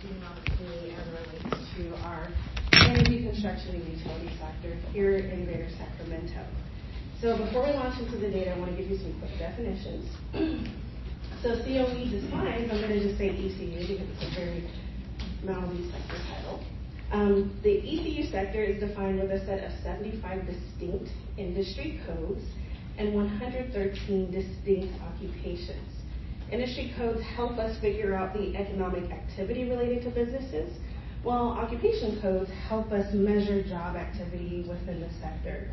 the opportunity as it relates to our energy, construction, and utility sector here in Greater Sacramento. So before we launch into the data, I want to give you some quick definitions. So COE defines, I'm going to just say ECU because it's a very Mauldin sector title. The ECU sector is defined with a set of 75 distinct industry codes and 113 distinct occupations. Industry codes help us figure out the economic activity related to businesses, while occupation codes help us measure job activity within the sector.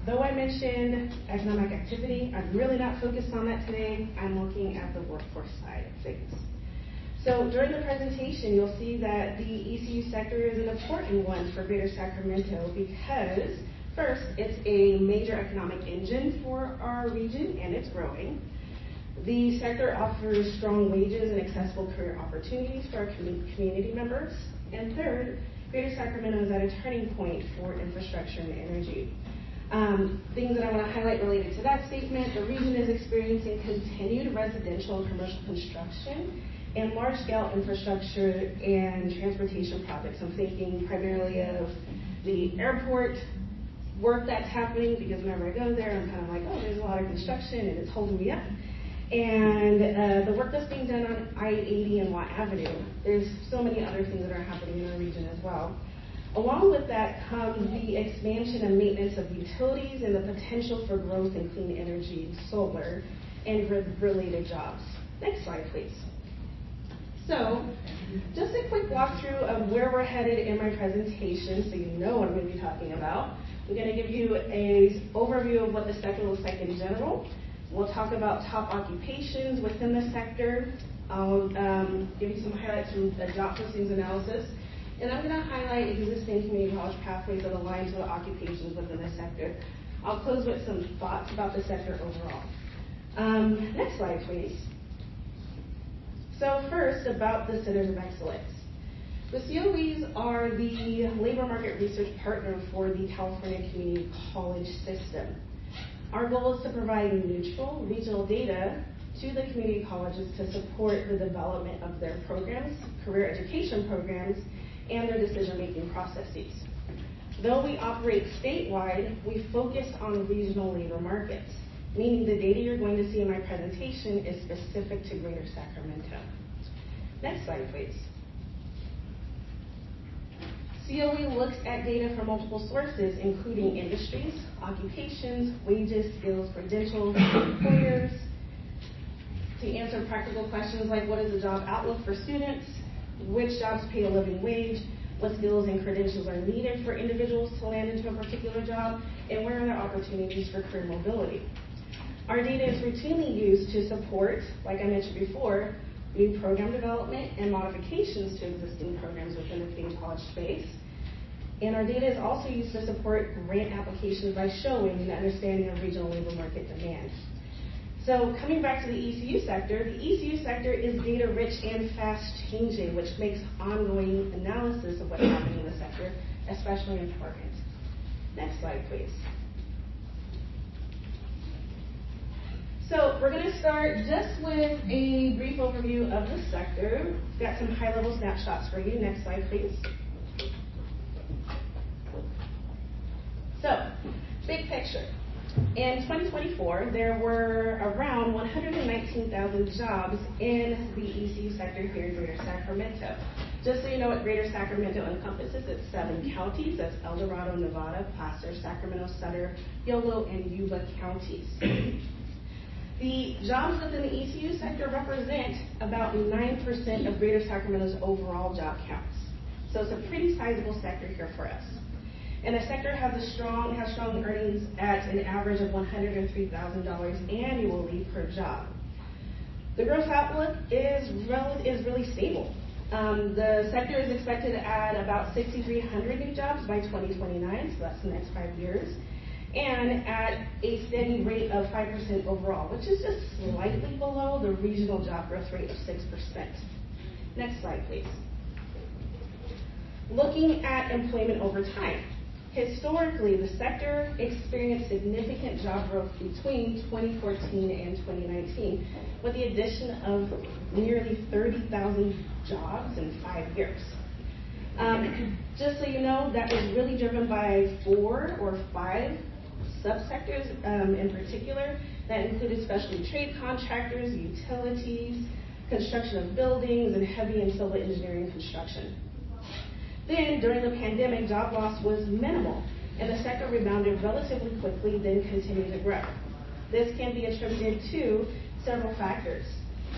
Though I mentioned economic activity, I'm really not focused on that today. I'm looking at the workforce side of things. So during the presentation, you'll see that the ECU sector is an important one for Greater Sacramento because, first, it's a major economic engine for our region, and it's growing. The sector offers strong wages and accessible career opportunities for our community members. And third, Greater Sacramento is at a turning point for infrastructure and energy. Things that I want to highlight related to that statement: the region is experiencing continued residential and commercial construction and large-scale infrastructure and transportation projects. I'm thinking primarily of the airport work that's happening, because whenever I go there, I'm kind of like, oh, there's a lot of construction and it's holding me up. And the work that's being done on I-80 and Watt Avenue. There's so many other things that are happening in our region as well. Along with that comes the expansion and maintenance of utilities and the potential for growth in clean energy, solar, and related jobs. Next slide, please. So, just a quick walkthrough of where we're headed in my presentation so you know what I'm going to be talking about. I'm going to give you an overview of what the sector looks like in general. We'll talk about top occupations within the sector. I'll give you some highlights from the job postings analysis. And I'm going to highlight existing community college pathways that align to the occupations within the sector. I'll close with some thoughts about the sector overall. Next slide, please. So first, about the Centers of Excellence. The COEs are the labor market research partner for the California Community College system. Our goal is to provide neutral regional data to the community colleges to support the development of their programs, career education programs, and their decision-making processes. Though we operate statewide, we focus on regional labor markets, meaning the data you're going to see in my presentation is specific to Greater Sacramento. Next slide, please. COE looks at data from multiple sources, including industries, occupations, wages, skills, credentials, employers, to answer practical questions like what is the job outlook for students, which jobs pay a living wage, what skills and credentials are needed for individuals to land into a particular job, and where are there opportunities for career mobility. Our data is routinely used to support, like I mentioned before, new program development and modifications to existing programs within the community college space. And our data is also used to support grant applications by showing an understanding of regional labor market demand. So coming back to the ECU sector is data rich and fast changing, which makes ongoing analysis of what's happening in the sector especially important. Next slide, please. So we're going to start just with a brief overview of the sector. We've got some high-level snapshots for you. Next slide, please. So, big picture. In 2024, there were around 119,000 jobs in the ECU sector here in Greater Sacramento. Just so you know what Greater Sacramento encompasses, it's 7 counties. That's El Dorado, Nevada, Placer, Sacramento, Sutter, Yolo, and Yuba counties. The jobs within the ECU sector represent about 9% of Greater Sacramento's overall job counts. So it's a pretty sizable sector here for us. And the sector has strong earnings at an average of $103,000 annually per job. The growth outlook is really stable. The sector is expected to add about 6,300 new jobs by 2029, so that's the next 5 years, and at a steady rate of 5% overall, which is just slightly below the regional job growth rate of 6%. Next slide, please. Looking at employment over time. Historically, the sector experienced significant job growth between 2014 and 2019, with the addition of nearly 30,000 jobs in 5 years. Just so you know, that was really driven by 4 or 5 subsectors in particular that included specialty trade contractors, utilities, construction of buildings, and heavy and civil engineering construction. Then, during the pandemic, job loss was minimal, and the sector rebounded relatively quickly, then continued to grow. This can be attributed to several factors.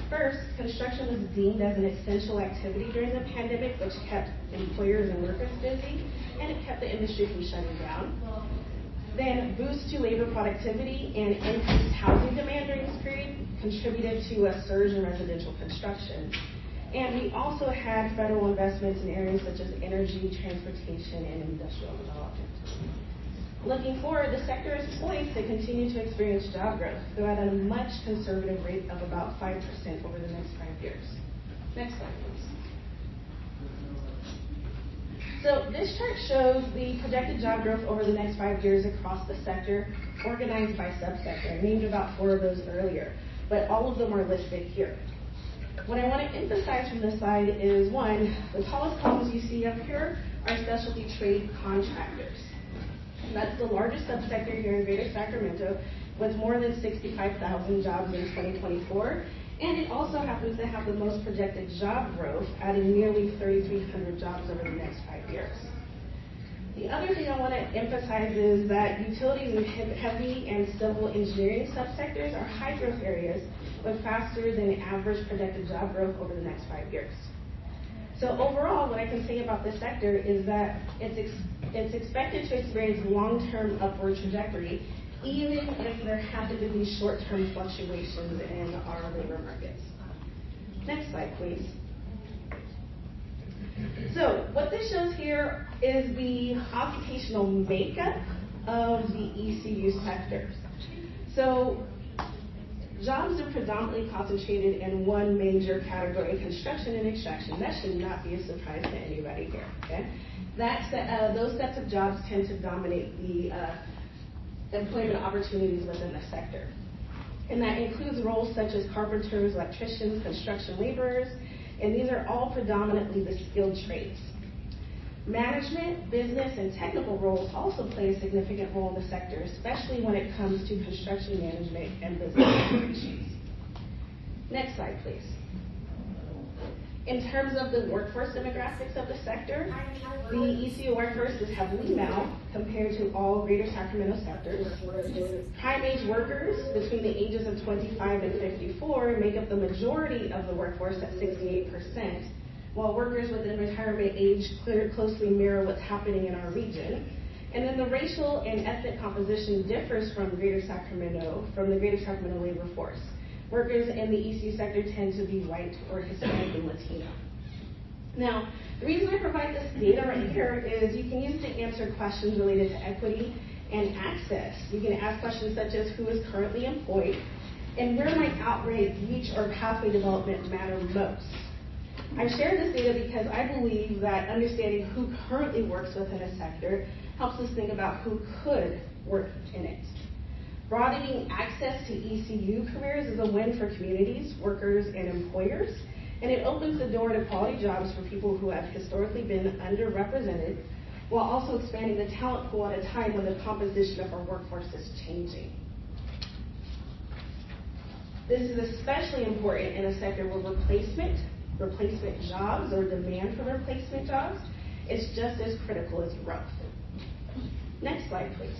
First, construction was deemed as an essential activity during the pandemic, which kept employers and workers busy, and it kept the industry from shutting down. Then, boost to labor productivity and increased housing demand during this period contributed to a surge in residential construction. And we also had federal investments in areas such as energy, transportation, and industrial development. Looking forward, the sector is poised to continue to experience job growth, though at a much conservative rate of about 5% over the next 5 years. Next slide, please. So this chart shows the projected job growth over the next 5 years across the sector, organized by subsector. I named about 4 of those earlier, but all of them are listed here. What I want to emphasize from this slide is, 1, the tallest columns you see up here are specialty trade contractors. That's the largest subsector here in Greater Sacramento, with more than 65,000 jobs in 2024. And it also happens to have the most projected job growth, adding nearly 3,300 jobs over the next 5 years. The other thing I want to emphasize is that utilities and heavy and civil engineering subsectors are high growth areas with faster than average projected job growth over the next 5 years. So overall, what I can say about this sector is that it's expected to experience long-term upward trajectory, even if there happen to be short-term fluctuations in our labor markets. Next slide, please. So what this shows here is the occupational makeup of the ECU sector. So jobs are predominantly concentrated in one major category, construction and extraction. That should not be a surprise to anybody here, okay? Those sets of jobs tend to dominate the employment opportunities within the sector. And that includes roles such as carpenters, electricians, construction laborers, and these are all predominantly the skilled trades. Management, business, and technical roles also play a significant role in the sector, especially when it comes to construction management and business operations. Next slide, please. In terms of the workforce demographics of the sector, the ECU workforce is heavily male compared to all Greater Sacramento sectors. Prime age workers between the ages of 25 and 54 make up the majority of the workforce at 68%, while workers within retirement age closely mirror what's happening in our region. And then the racial and ethnic composition differs from the Greater Sacramento labor force. Workers in the ECU sector tend to be white or Hispanic and Latino. Now, the reason I provide this data right here is you can use it to answer questions related to equity and access. You can ask questions such as who is currently employed and where might outreach or pathway development matter most. I share this data because I believe that understanding who currently works within a sector helps us think about who could work in it. Broadening access to ECU careers is a win for communities, workers, and employers, and it opens the door to quality jobs for people who have historically been underrepresented, while also expanding the talent pool at a time when the composition of our workforce is changing. This is especially important in a sector where replacement jobs or demand for replacement jobs is just as critical as growth. Next slide, please.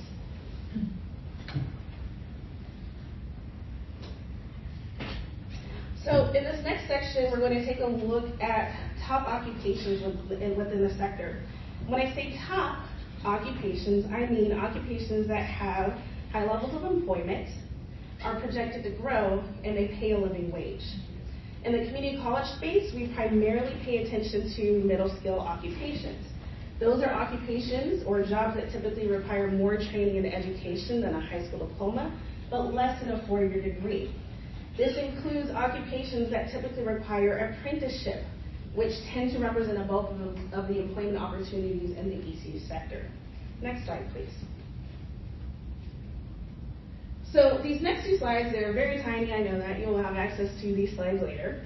So in this next section, we're going to take a look at top occupations within the sector. When I say top occupations, I mean occupations that have high levels of employment, are projected to grow, and they pay a living wage. In the community college space, we primarily pay attention to middle skill occupations. Those are occupations or jobs that typically require more training and education than a high school diploma, but less than a 4-year degree. This includes occupations that typically require apprenticeship, which tend to represent a bulk of the employment opportunities in the ECU sector. Next slide, please. So these next two slides, they're very tiny, I know that. You will have access to these slides later.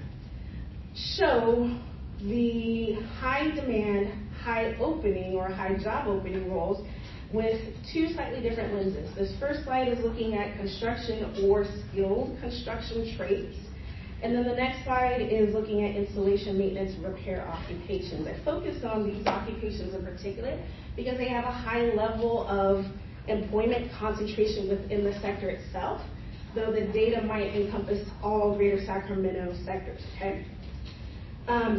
Show the high demand, high opening, or high job opening roles with two slightly different lenses. This first slide is looking at construction or skilled construction trades. And then the next slide is looking at installation, maintenance, and repair occupations. I focus on these occupations in particular because they have a high level of employment concentration within the sector itself, though the data might encompass all greater Sacramento sectors, okay?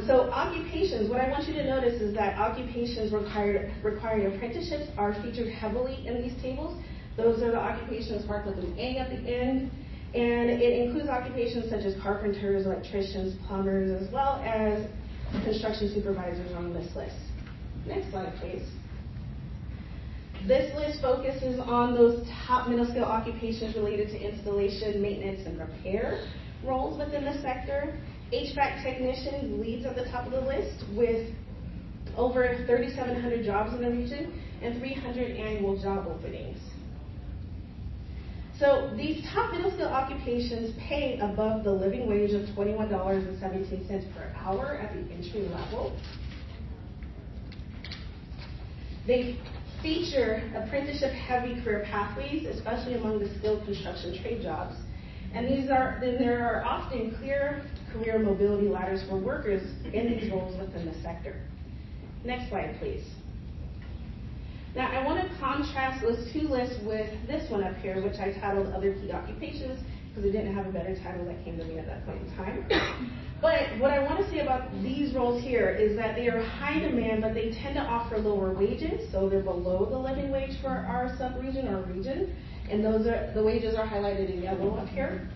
So occupations, what I want you to notice is that occupations requiring apprenticeships are featured heavily in these tables. Those are the occupations marked with an A at the end, and it includes occupations such as carpenters, electricians, plumbers, as well as construction supervisors on this list. Next slide, please. This list focuses on those top middle skill occupations related to installation, maintenance, and repair roles within the sector. HVAC technician leads at the top of the list with over 3,700 jobs in the region and 300 annual job openings. So these top middle skill occupations pay above the living wage of $21.17 per hour at the entry level. They feature apprenticeship-heavy career pathways, especially among the skilled construction trade jobs. And there are often clear career mobility ladders for workers in these roles within the sector. Next slide, please. Now, I want to contrast those two lists with this one up here, which I titled Other Key Occupations, because it didn't have a better title that came to me at that point in time. But what I want to say about these roles here is that they are high demand, but they tend to offer lower wages, so they're below the living wage for our sub-region or region, and the wages are highlighted in yellow up here.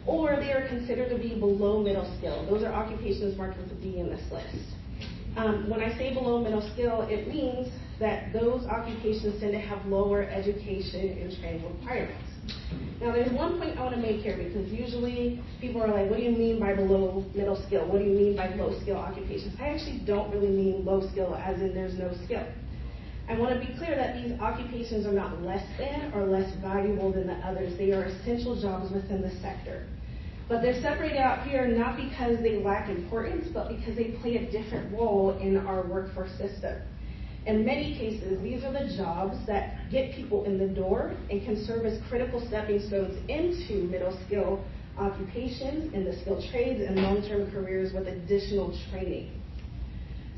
Or they are considered to be below middle skill. Those are occupations marked with a B in this list. When I say below middle skill, it means that those occupations tend to have lower education and training requirements. Now, there's one point I want to make here, because usually people are like, what do you mean by below middle skill? What do you mean by low skill occupations? I actually don't really mean low skill as in there's no skill. I want to be clear that these occupations are not less than or less valuable than the others. They are essential jobs within the sector. But they're separated out here not because they lack importance, but because they play a different role in our workforce system. In many cases, these are the jobs that get people in the door and can serve as critical stepping stones into middle skill occupations, in the skilled trades, and long-term careers with additional training.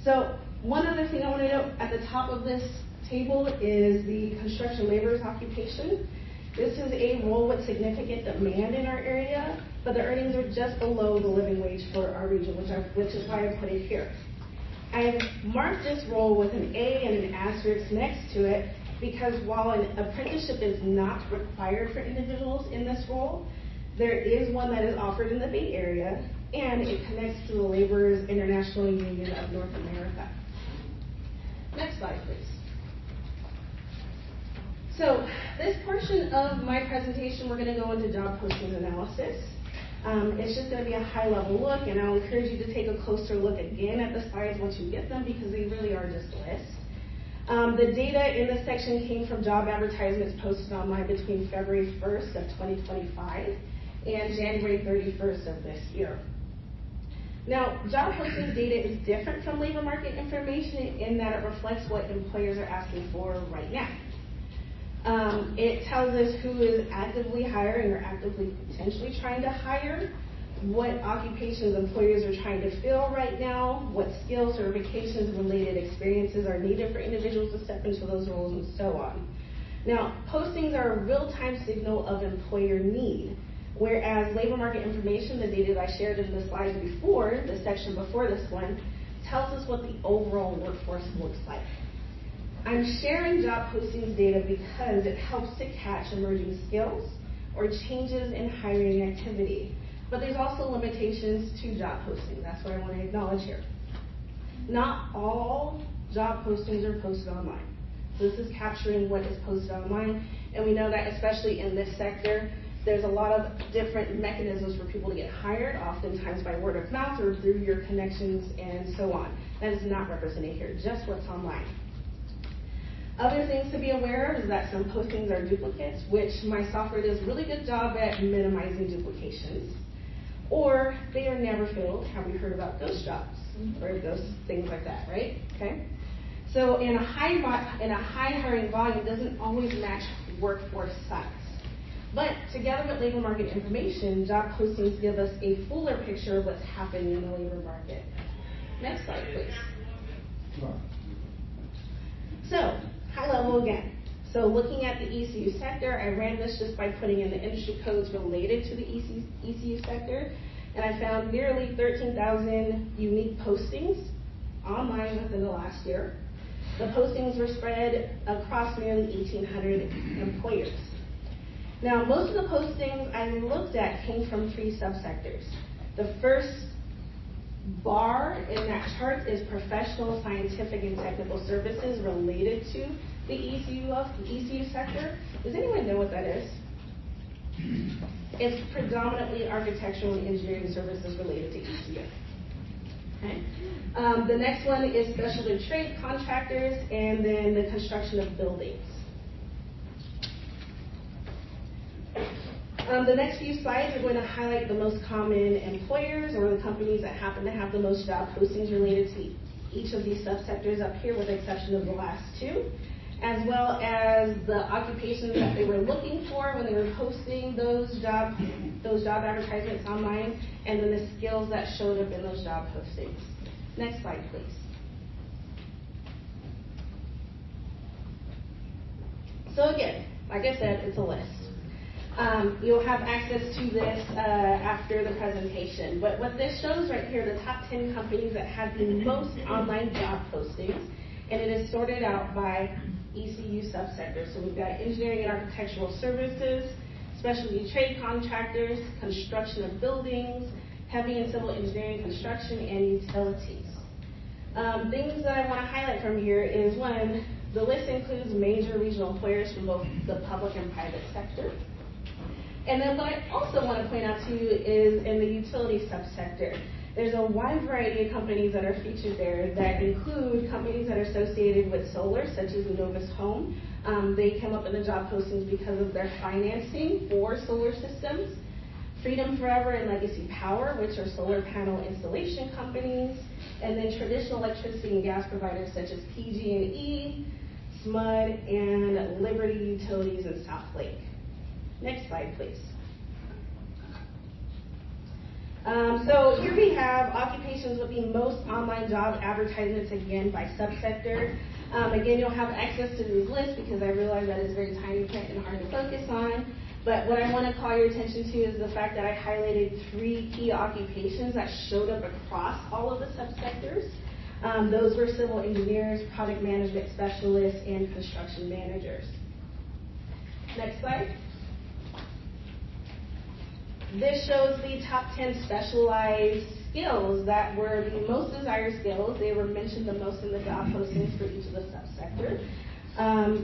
So one other thing I want to note at the top of this table is the construction laborers occupation. This is a role with significant demand in our area, but the earnings are just below the living wage for our region, which is why I put it here. I've marked this role with an A and an asterisk next to it because while an apprenticeship is not required for individuals in this role, there is one that is offered in the Bay Area, and it connects to the Laborers International Union of North America. Next slide, please. So this portion of my presentation, we're going to go into job postings analysis. It's just going to be a high-level look, and I'll encourage you to take a closer look again at the slides once you get them, because they really are just lists. The data in this section came from job advertisements posted online between February 1st of 2025 and January 31st of this year. Now, job postings data is different from labor market information in that it reflects what employers are asking for right now. It tells us who is actively hiring or actively potentially trying to hire, what occupations employers are trying to fill right now, what skills, certifications, and related experiences are needed for individuals to step into those roles, and so on. Now, postings are a real-time signal of employer need, whereas labor market information, the data that I shared in the slides before, the section before this one, tells us what the overall workforce looks like. I'm sharing job postings data because it helps to catch emerging skills or changes in hiring activity. But there's also limitations to job postings. That's what I want to acknowledge here. Not all job postings are posted online. This is capturing what is posted online, and we know that especially in this sector, there's a lot of different mechanisms for people to get hired, oftentimes by word of mouth or through your connections and so on. That is not represented here, just what's online. Other things to be aware of is that some postings are duplicates, which my software does a really good job at minimizing duplications. Or they are never filled. Have we heard about ghost jobs or ghost things like that, right? Okay. So in a high hiring volume doesn't always match workforce size. But together with labor market information, job postings give us a fuller picture of what's happening in the labor market. Next slide, please. So, high level again. So looking at the ECU sector, I ran this just by putting in the industry codes related to the ECU sector, and I found nearly 13,000 unique postings online within the last year. The postings were spread across nearly 1,800 employers. Now, most of the postings I looked at came from 3 subsectors. The first bar in that chart is professional, scientific, and technical services related to the ECU sector. Does anyone know what that is? It's predominantly architectural and engineering services related to ECU. Okay. The next one is specialty trade contractors, and then the construction of buildings. The next few slides are going to highlight the most common employers or the companies that happen to have the most job postings related to each of these subsectors up here, with the exception of the last 2, as well as the occupations that they were looking for when they were posting those job advertisements online, and then the skills that showed up in those job postings. Next slide, please. So again, like I said, it's a list. You'll have access to this after the presentation. But what this shows right here, the top 10 companies that have the most online job postings, and it is sorted out by ECU subsectors. So we've got engineering and architectural services, specialty trade contractors, construction of buildings, heavy and civil engineering, construction, and utilities. Things that I want to highlight from here is, one, the list includes major regional employers from both the public and private sector. And then what I also want to point out to you is in the utility subsector, there's a wide variety of companies that are featured there that include companies that are associated with solar, such as Novus Home. They come up in the job postings because of their financing for solar systems. Freedom Forever and Legacy Power, which are solar panel installation companies. And then traditional electricity and gas providers such as PG&E, SMUD, and Liberty Utilities in South Lake. Next slide, please. So here we have occupations with the most online job advertisements, again, by subsector. Again, you'll have access to these lists because I realize that it's very tiny print and hard to focus on. But what I want to call your attention to is the fact that I highlighted 3 key occupations that showed up across all of the subsectors. Those were civil engineers, project management specialists, and construction managers. Next slide. This shows the top 10 specialized skills that were the most desired skills. They were mentioned the most in the job postings for each of the subsectors.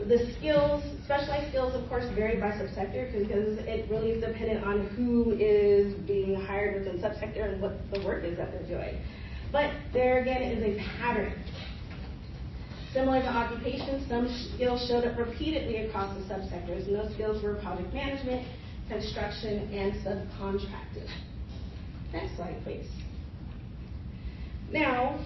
The skills, specialized skills, of course, vary by subsector because it really is dependent on who is being hired within subsector and what the work is that they're doing. But there again is a pattern. Similar to occupations, some skills showed up repeatedly across the subsectors, and those skills were project management, construction, and subcontracting. Next slide, please. Now,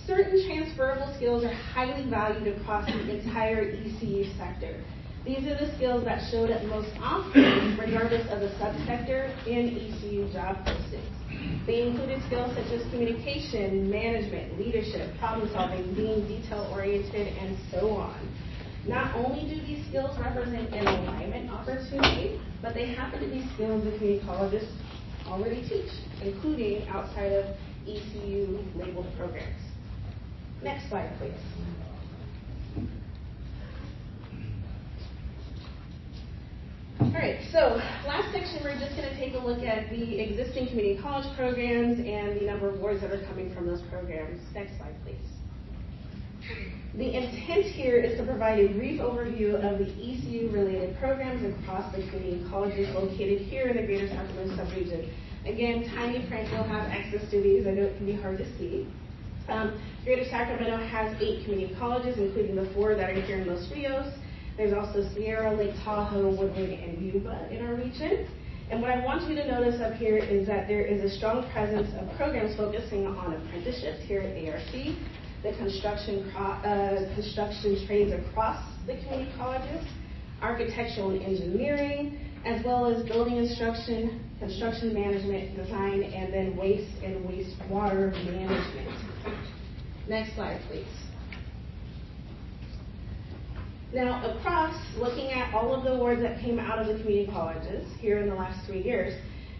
certain transferable skills are highly valued across the entire ECU sector. These are the skills that showed up most often, regardless of the subsector, in ECU job postings. They included skills such as communication, management, leadership, problem solving, being detail-oriented, and so on. Not only do these skills represent an alignment opportunity, but they happen to be skills that community colleges already teach, including outside of ECU labeled programs. Next slide, please. All right, so last section, we're just going to take a look at the existing community college programs and the number of awards that are coming from those programs. Next slide, please. The intent here is to provide a brief overview of the ECU-related programs across the community colleges located here in the greater Sacramento subregion. Again, tiny print, you'll have access to these. I know it can be hard to see. Greater Sacramento has 8 community colleges, including the 4 that are here in Los Rios. There's also Sierra, Lake Tahoe, Woodland, and Yuba in our region. And what I want you to notice up here is that there is a strong presence of programs focusing on apprenticeships here at ARC, the construction trades across the community colleges, architectural and engineering, as well as building instruction, construction management, design, and then waste and wastewater management. Next slide, please. Now, across, looking at all of the awards that came out of the community colleges here in the last 3 years,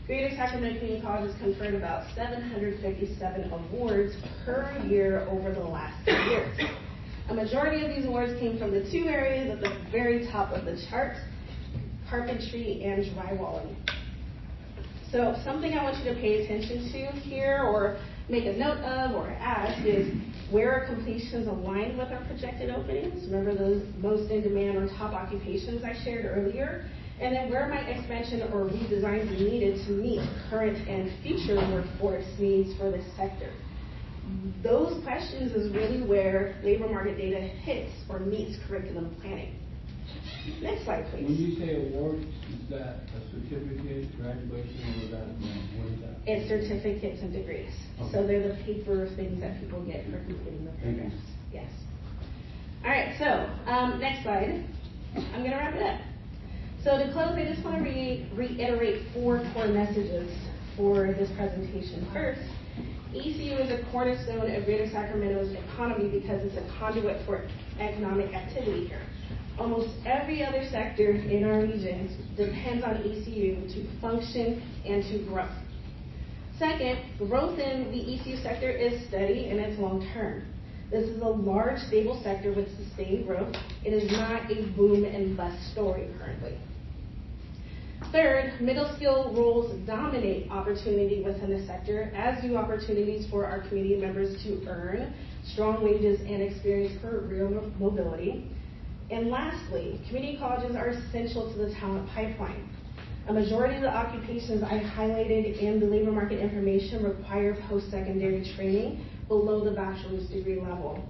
Greater Sacramento Community Colleges conferred about 757 awards per year over the last 2 years. A majority of these awards came from the 2 areas at the very top of the chart, carpentry and drywalling. So something I want you to pay attention to here, or make a note of, or ask is, where are completions aligned with our projected openings? Remember those most in demand or top occupations I shared earlier? And then where might expansion or redesign be needed to meet current and future workforce needs for this sector? Those questions is really where labor market data hits or meets curriculum planning. Next slide, please. When you say awards, is that a certificate, graduation, or what is that? It's certificates and degrees. Okay. So they're the paper things that people get for completing the programs. Yes. All right, so next slide. I'm going to wrap it up. So to close, I just want to reiterate 4 core messages for this presentation. First, ECU is a cornerstone of Greater Sacramento's economy because it's a conduit for economic activity here. Almost every other sector in our region depends on ECU to function and to grow. Second, growth in the ECU sector is steady and it's long term. This is a large, stable sector with sustained growth. It is not a boom and bust story currently. Third, middle skill roles dominate opportunity within the sector, as do opportunities for our community members to earn strong wages and experience career mobility. And lastly, community colleges are essential to the talent pipeline. A majority of the occupations I highlighted in the labor market information require post-secondary training below the bachelor's degree level.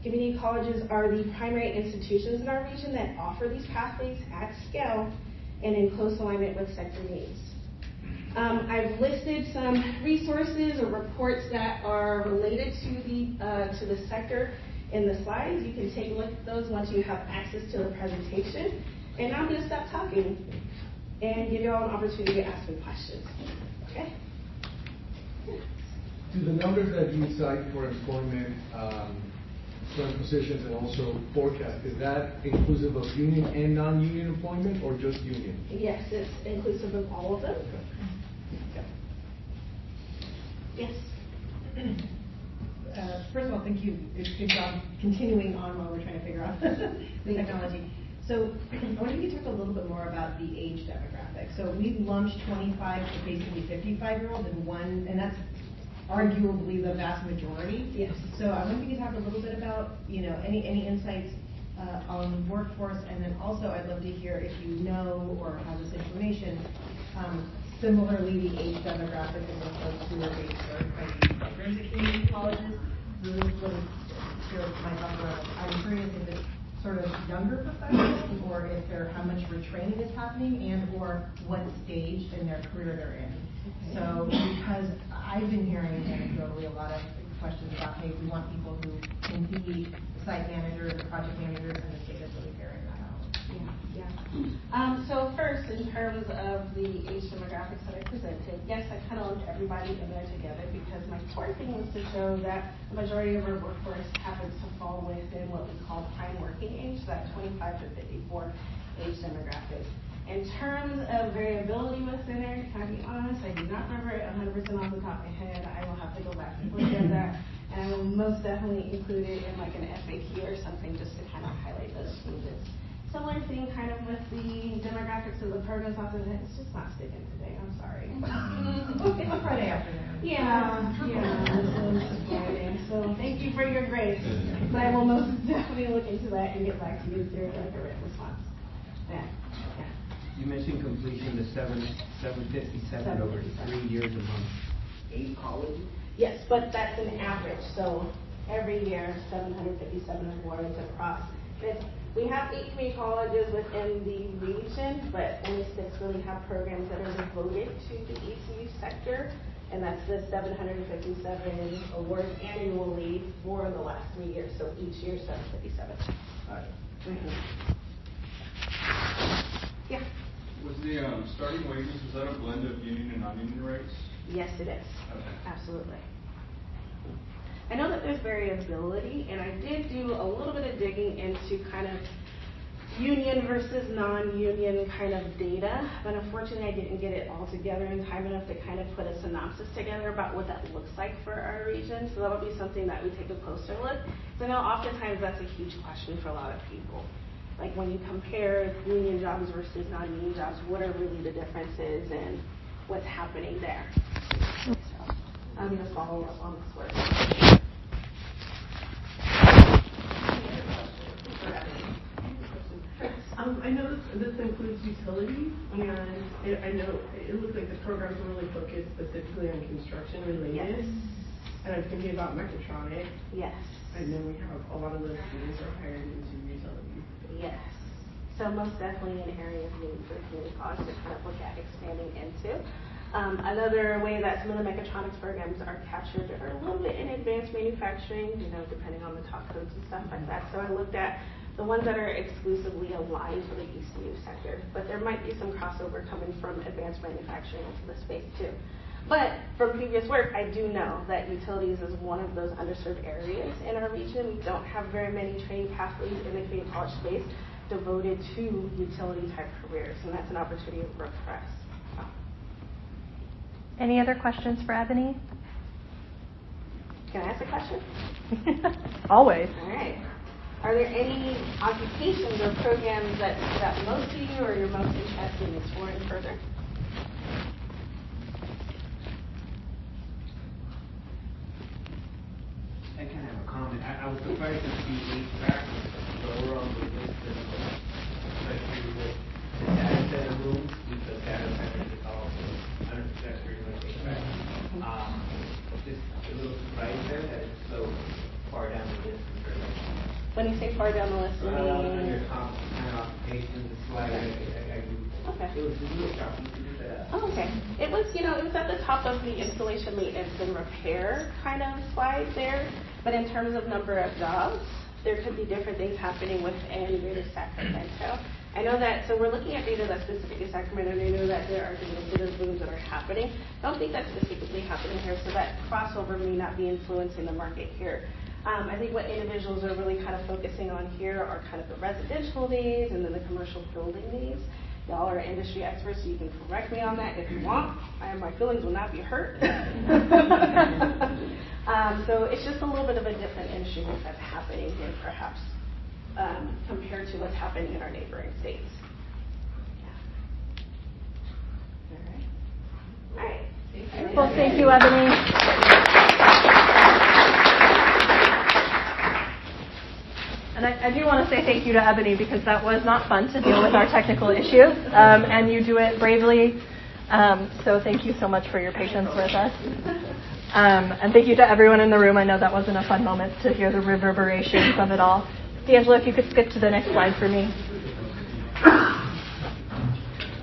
Community colleges are the primary institutions in our region that offer these pathways at scale and in close alignment with sector needs. I've listed some resources or reports that are related to the sector in the slides. You can take a look at those once you have access to the presentation. And now I'm going to stop talking and give you all an opportunity to ask me questions. Okay? Do the numbers that you cite for employment, current positions, and also forecast, is that inclusive of union and non-union employment, or just union? Yes, it's inclusive of all of them. Okay. Yes. First of all, thank you. Good job continuing on while we're trying to figure out the technology. So I wonder if you could talk a little bit more about the age demographic. So we've lumped 25 to basically 55-year-olds in one, and that's arguably the vast majority. Yes. So I wonder if you could talk a little bit about, any insights on workforce, and then also I'd love to hear if you know or have this information. Similarly, the age demographic of the folks who are being served by these programs at community colleges. Really hear my thoughts around. I'm curious if it's sort of younger professionals, or if how much retraining is happening, and or what stage in their career they're in. Okay. So because I've been hearing anecdotally a lot of questions about, hey, we want people who can be site managers or project managers, and the state is really figuring that out. Yeah. So first, in terms of the age demographics that I presented, yes, I kind of lumped everybody in there together because my core thing was to show that the majority of our workforce happens to fall within what we call prime working age, that 25 to 54 age demographic. In terms of variability within there, can I be honest, I do not remember it 100% off the top of my head. I will have to go back and look at that. And I will most definitely include it in like an FAQ or something just to kind of highlight those changes. Similar thing kind of with the demographics of the programs off of it. It's just not sticking today. I'm sorry. It's a Friday afternoon. Yeah. It's Friday. So thank you for your grace. But I will most definitely look into that and get back to you through like a written response. Yeah. You mentioned completion to 757 over 3 years among 8 colleges? Yes, but that's an average, so every year, 757 awards across. We have 8 community colleges within the region, but only 6 really have programs that are devoted to the ECU sector, and that's the 757 awards annually for the last 3 years, so each year 757. Yeah. Was the starting wages, was that a blend of union and non-union rates? Yes, it is. Okay. Absolutely. I know that there's variability, and I did do a little bit of digging into kind of union versus non-union kind of data, but unfortunately I didn't get it all together in time enough to kind of put a synopsis together about what that looks like for our region. So that'll be something that we take a closer look. So I know oftentimes that's a huge question for a lot of people. Like when you compare union jobs versus non-union jobs, what are really the differences and what's happening there? So I'm going to follow up on this work. I know this includes utilities, and I know it looks like the programs are really focused specifically on construction related. Yes. And I'm thinking about mechatronics. Yes. And then we have a lot of those students are hired into utilities. Yes. So most definitely an area of need for the community college to kind of look at expanding into. Another way that some of the mechatronics programs are captured are a little bit in advanced manufacturing, depending on the top codes and stuff like that. So I looked at the ones that are exclusively aligned to the ECU sector, but there might be some crossover coming from advanced manufacturing into the space too. But from previous work, I do know that utilities is one of those underserved areas in our region. We don't have very many training pathways in the community college space devoted to utility type careers, and that's an opportunity of growth for us. So. Any other questions for Ebony? Can I ask a question? Always. All right. Are there any occupations or programs that stood out most to you or you're most interested in exploring further? I kind of have a comment. I was surprised to see HVAC lower on the list, especially with the data center rooms, because data centers is also, that's pretty much HVAC. Just a little surprised there that it's so far down the list. When you say far down the list, you mean? On your kind of occupation, the slide, Okay. It was a little shocking to do that. Oh, okay. It was, it was at the top of the installation, maintenance, and repair kind of slide there. But in terms of number of jobs, there could be different things happening within Greater Sacramento. I know that, so we're looking at data that's specific to Sacramento, and I know that there are data center booms that are happening. I don't think that's specifically happening here, so that crossover may not be influencing the market here. I think what individuals are really kind of focusing on here are kind of the residential needs and then the commercial building needs. Y'all are industry experts, so you can correct me on that if you want. My feelings will not be hurt. So it's just a little bit of a different industry mix that's happening here, perhaps, compared to what's happening in our neighboring states. Yeah. All right. Well, thank you, Ebony. And I do want to say thank you to Ebony because that was not fun to deal with our technical issues, and you do it bravely. So thank you so much for your patience with us. And thank you to everyone in the room. I know that wasn't a fun moment to hear the reverberations of it all. D'Angelo, if you could skip to the next slide for me.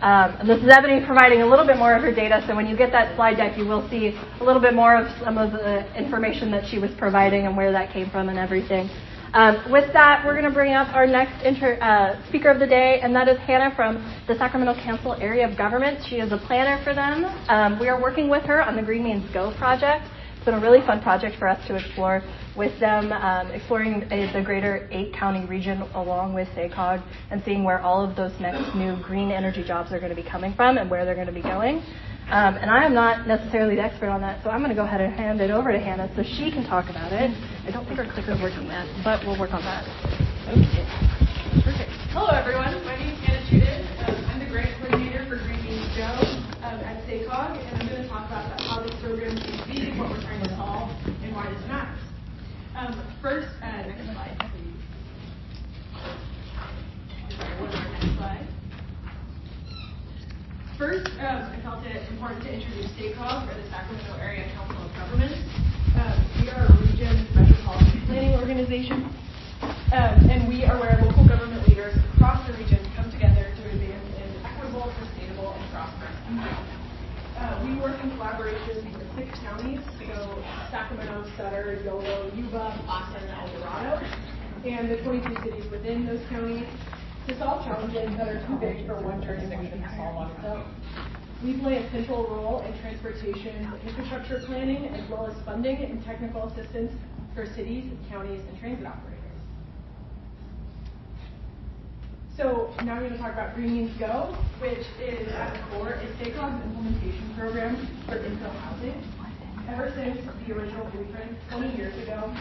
And this is Ebony providing a little bit more of her data. So when you get that slide deck, you will see a little bit more of some of the information that she was providing and where that came from and everything. With that, we're going to bring up our next speaker of the day, and that is Hannah from the Sacramento Council Area of Government. She is a planner for them. We are working with her on the Green Means Go project. It's been a really fun project for us to explore with them, exploring the greater 8-county region along with SACOG and seeing where all of those next new green energy jobs are going to be coming from and where they're going to be going. And I am not necessarily the expert on that, so I'm going to go ahead and hand it over to Hannah so she can talk about it. I don't think our clicker's working yet, but we'll work on that. Okay. Perfect. Hello, everyone. My name is Hannah Trudin. I'm the grant coordinator for Green Means Go at SACOG, and I'm going to talk about how this program came to be, what we're trying to solve, and why this matters. First, next slide, please. Sorry, what's our next slide? First, I felt it important to introduce SACOG, or the Sacramento Area Council of Governments. and the 22 cities within those counties to solve challenges that are too big for one jurisdiction to solve on its own. We play a central role in transportation infrastructure planning, as well as funding and technical assistance for cities, counties, and transit operators. So now I'm going to talk about Green Means Go, which is at the core is SACOG's implementation program for infill housing. Ever since the original blueprint 20 years ago,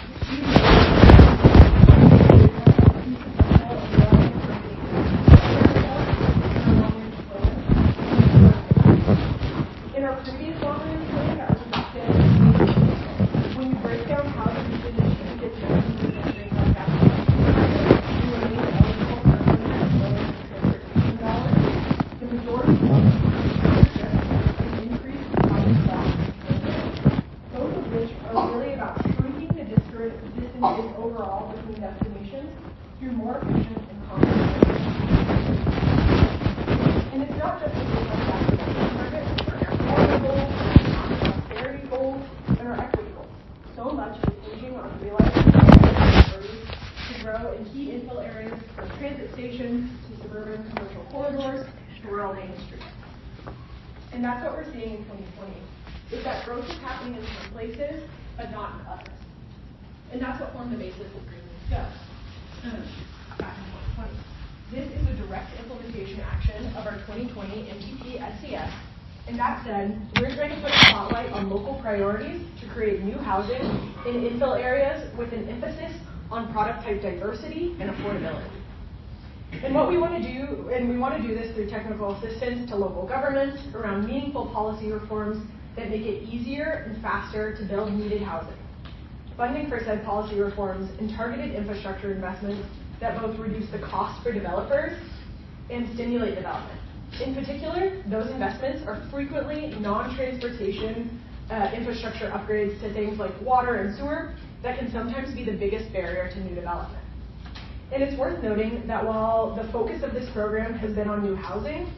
in our previous long-range plan that was adopted, when you break down how the definition gets done and things like that, you remain eligible for transportation dollars. The majority of an increase in public costs, both of which are really about shrinking the distances overall between destinations through more efficient and cost-effective. And it's not just the targets for air goals, prosperity goals, and our equity goals. So much is hinging on realizing priorities to grow in key infill areas from transit stations to suburban commercial corridors to rural main streets. And that's what we're seeing in 2020, is that growth is happening in some places, but not in others. And that's what formed the basis of Green Means Go back in 2020. This is a direct implementation action of our 2020 MPP SCS. And that said, we're trying to put a spotlight on local priorities to create new housing in infill areas with an emphasis on product type diversity and affordability. And what we want to do, and we want to do this through technical assistance to local governments around meaningful policy reforms that make it easier and faster to build needed housing. Funding for said policy reforms and targeted infrastructure investments that both reduce the cost for developers and stimulate development. In particular, those investments are frequently non-transportation infrastructure upgrades to things like water and sewer that can sometimes be the biggest barrier to new development. And it's worth noting that while the focus of this program has been on new housing,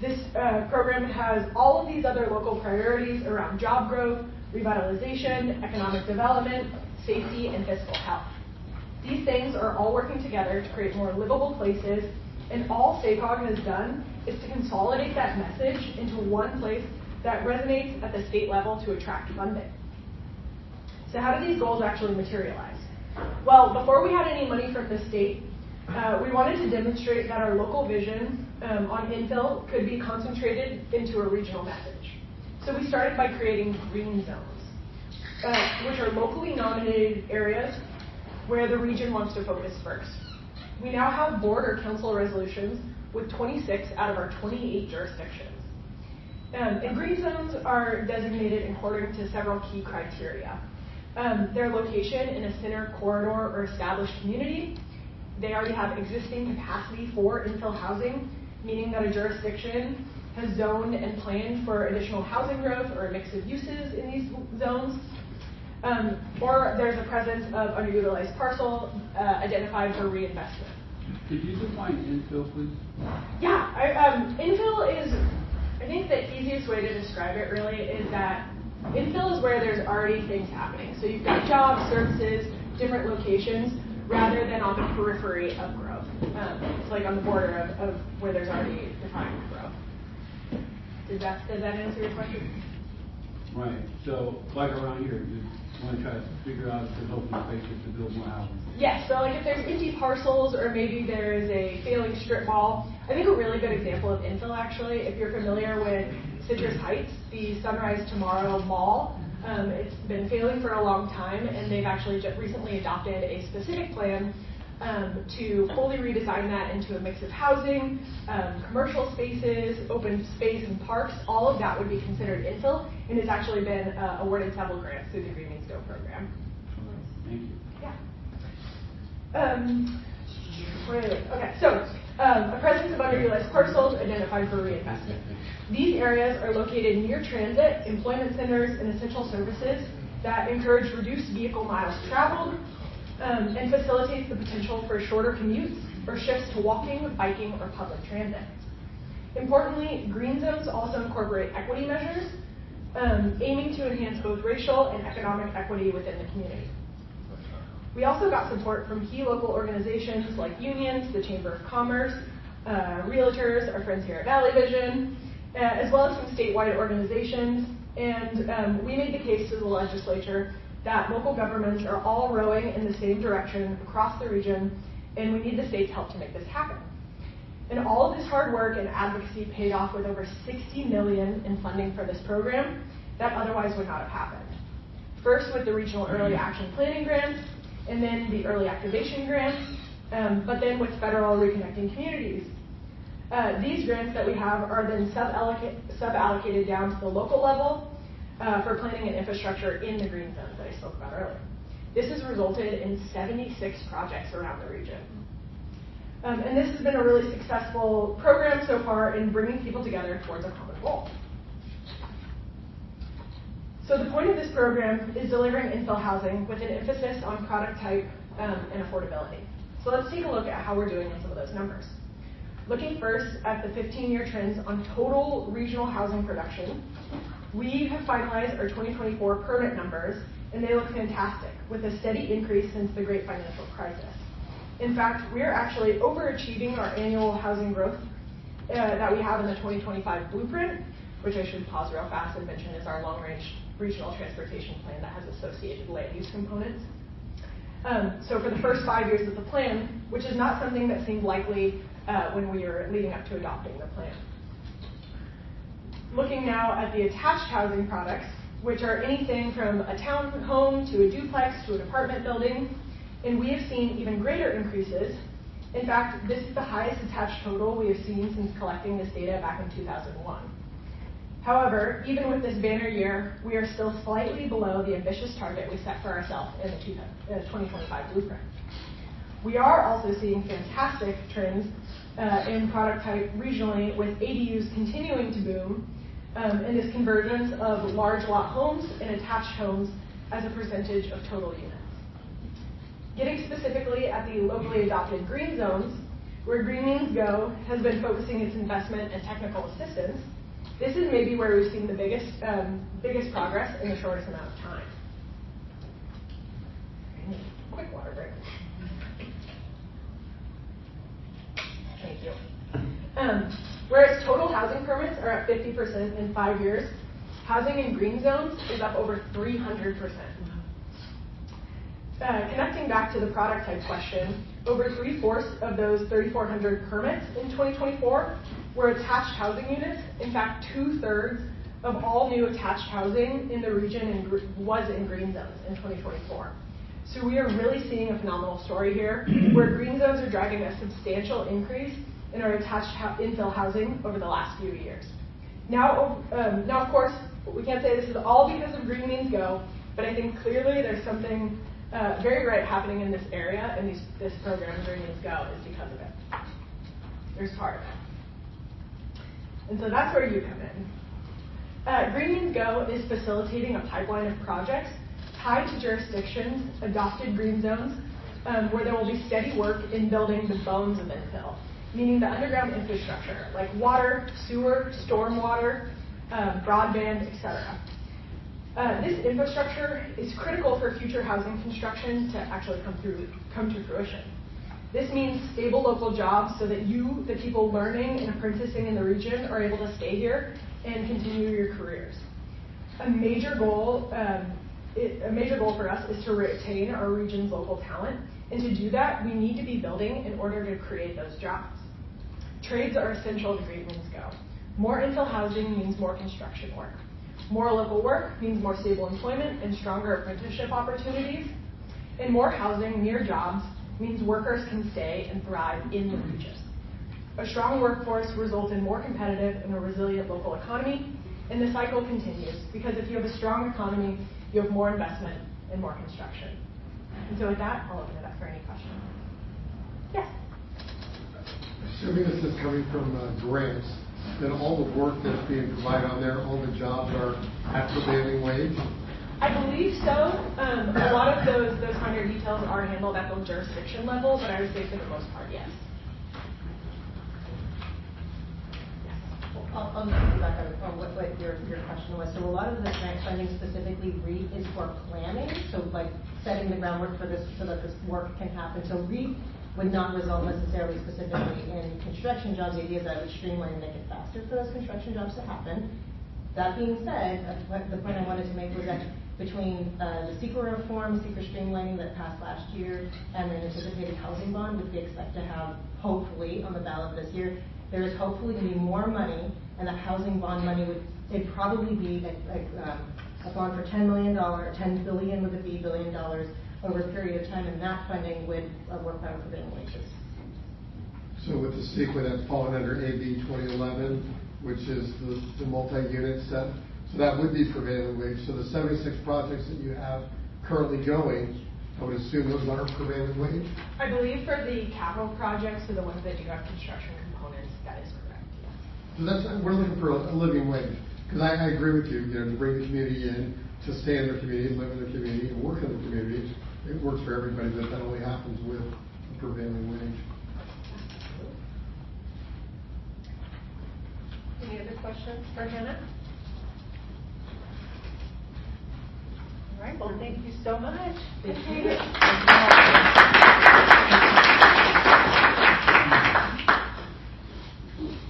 this program has all of these other local priorities around job growth, revitalization, economic development, safety, and fiscal health. These things are all working together to create more livable places, and all SACOG has done is to consolidate that message into one place that resonates at the state level to attract funding. So how do these goals actually materialize? Well, before we had any money from the state, we wanted to demonstrate that our local vision on infill could be concentrated into a regional message. So we started by creating green zones, which are locally nominated areas where the region wants to focus first. We now have board or council resolutions with 26 out of our 28 jurisdictions. And green zones are designated according to several key criteria. Their location in a center corridor or established community. They already have existing capacity for infill housing, meaning that a jurisdiction has zoned and planned for additional housing growth or a mix of uses in these zones. Or there's a presence of underutilized parcel identified for reinvestment. Could you define infill, please? Yeah, infill is, I think the easiest way to describe it really is that infill is where there's already things happening. So you've got jobs, services, different locations, rather than on the periphery of growth. It's like on the border of where there's already defined growth. Does that answer your question? Right. So, like around here, you want to try to figure out if there's open spaces to build more housing. Yes, so like if there's empty parcels or maybe there is a failing strip mall. I think a really good example of infill actually, if you're familiar with Citrus Heights, the Sunrise Tomorrow Mall, it's been failing for a long time, and they've actually just recently adopted a specific plan to fully redesign that into a mix of housing, commercial spaces, open space, and parks. All of that would be considered infill, and it's actually been awarded several grants through the Green Means Go program. Thank you. Yeah. Okay, so a presence of underutilized parcels identified for reinvestment. These areas are located near transit, employment centers, and essential services that encourage reduced vehicle miles traveled and facilitates the potential for shorter commutes or shifts to walking, biking, or public transit. Importantly, green zones also incorporate equity measures, aiming to enhance both racial and economic equity within the community. We also got support from key local organizations like unions, the Chamber of Commerce, realtors, our friends here at Valley Vision, as well as some statewide organizations. And we made the case to the legislature that local governments are all rowing in the same direction across the region, and we need the state's help to make this happen. And all of this hard work and advocacy paid off with over $60 million in funding for this program that otherwise would not have happened. First with the Regional Early Action Planning Grants, and then the Early Activation Grants, but then with federal Reconnecting Communities. These grants that we have are then sub-allocated down to the local level for planning and infrastructure in the green zones that I spoke about earlier. This has resulted in 76 projects around the region. And this has been a really successful program so far in bringing people together towards a common goal. So the point of this program is delivering infill housing with an emphasis on product type and affordability. So let's take a look at how we're doing on some of those numbers. Looking first at the 15-year trends on total regional housing production, we have finalized our 2024 permit numbers, and they look fantastic, with a steady increase since the Great Financial Crisis. In fact, we are actually overachieving our annual housing growth that we have in the 2025 blueprint, which I should pause real fast and mention is our long-range regional transportation plan that has associated land use components. So for the first 5 years of the plan, which is not something that seemed likely when we were leading up to adopting the plan. Looking now at the attached housing products, which are anything from a townhome to a duplex to an apartment building, and we have seen even greater increases. In fact, this is the highest attached total we have seen since collecting this data back in 2001. However, even with this banner year, we are still slightly below the ambitious target we set for ourselves in the 2025 blueprint. We are also seeing fantastic trends in product type regionally, with ADUs continuing to boom, and this convergence of large lot homes and attached homes as a percentage of total units. Getting specifically at the locally adopted green zones, where Green Means Go has been focusing its investment and technical assistance, this is maybe where we've seen the biggest progress in the shortest amount of time. Quick water break. Thank you. Whereas total housing permits are at 50% in 5 years, housing in green zones is up over 300%. Connecting back to the product type question, over 3/4 of those 3,400 permits in 2024 were attached housing units. In fact, 2/3 of all new attached housing in the region was in green zones in 2024. So we are really seeing a phenomenal story here, where green zones are driving a substantial increase in our attached infill housing over the last few years. Now, of course, we can't say this is all because of Green Means Go, but I think clearly there's something very right happening in this area, and this program, Green Means Go, is because of it. There's part of it. And so that's where you come in. Green Means Go is facilitating a pipeline of projects tied to jurisdictions, adopted green zones, where there will be steady work in building the bones of infill, meaning the underground infrastructure, like water, sewer, stormwater, broadband, etc. This infrastructure is critical for future housing construction to actually come to fruition. This means stable local jobs so that you, the people learning and apprenticing in the region, are able to stay here and continue your careers. A major goal for us is to retain our region's local talent, and to do that, we need to be building in order to create those jobs. Trades are essential to Green Means Go. More infill housing means more construction work. More local work means more stable employment and stronger apprenticeship opportunities. And more housing near jobs means workers can stay and thrive in the region. A strong workforce results in more competitive and a resilient local economy, and the cycle continues, because if you have a strong economy, you have more investment and more construction. And so with that, I'll open it up for any questions. Yes? Assuming this is coming from grants, then all the work that's being provided on there, all the jobs are at prevailing wage? I believe so. A lot of those finer details are handled at the jurisdiction level, but I would say for the most part, yes. I'll back up on what your question was. So a lot of the grant funding specifically REAP is for planning, so like setting the groundwork for this so that this work can happen. So REAP would not result necessarily specifically in construction jobs. The idea is that it would streamline and make it faster for those construction jobs to happen. That being said, the point I wanted to make was that between the SEQA reform, SEQA streamlining that passed last year, and the anticipated housing bond, which we expect to have hopefully on the ballot this year, there is hopefully going to be more money, and that housing bond money it'd probably be a bond for $10 million, $10 billion with a B billion dollars over a period of time, and that funding would work out prevailing wages. So with the SEQA, that's falling under AB 2011, which is the multi-unit set. So that would be prevailing wage. So the 76 projects that you have currently going, I would assume those are prevailing wage? I believe for the capital projects, for the ones that do have construction components, that is correct, yes. So we're looking for a living wage. Because I agree with you, to bring the community in, to stay in their community, live in their community, and work in the community. It works for everybody, but that only happens with a prevailing wage. Any other questions for Hannah? All right, well, thank you so much. Thank you.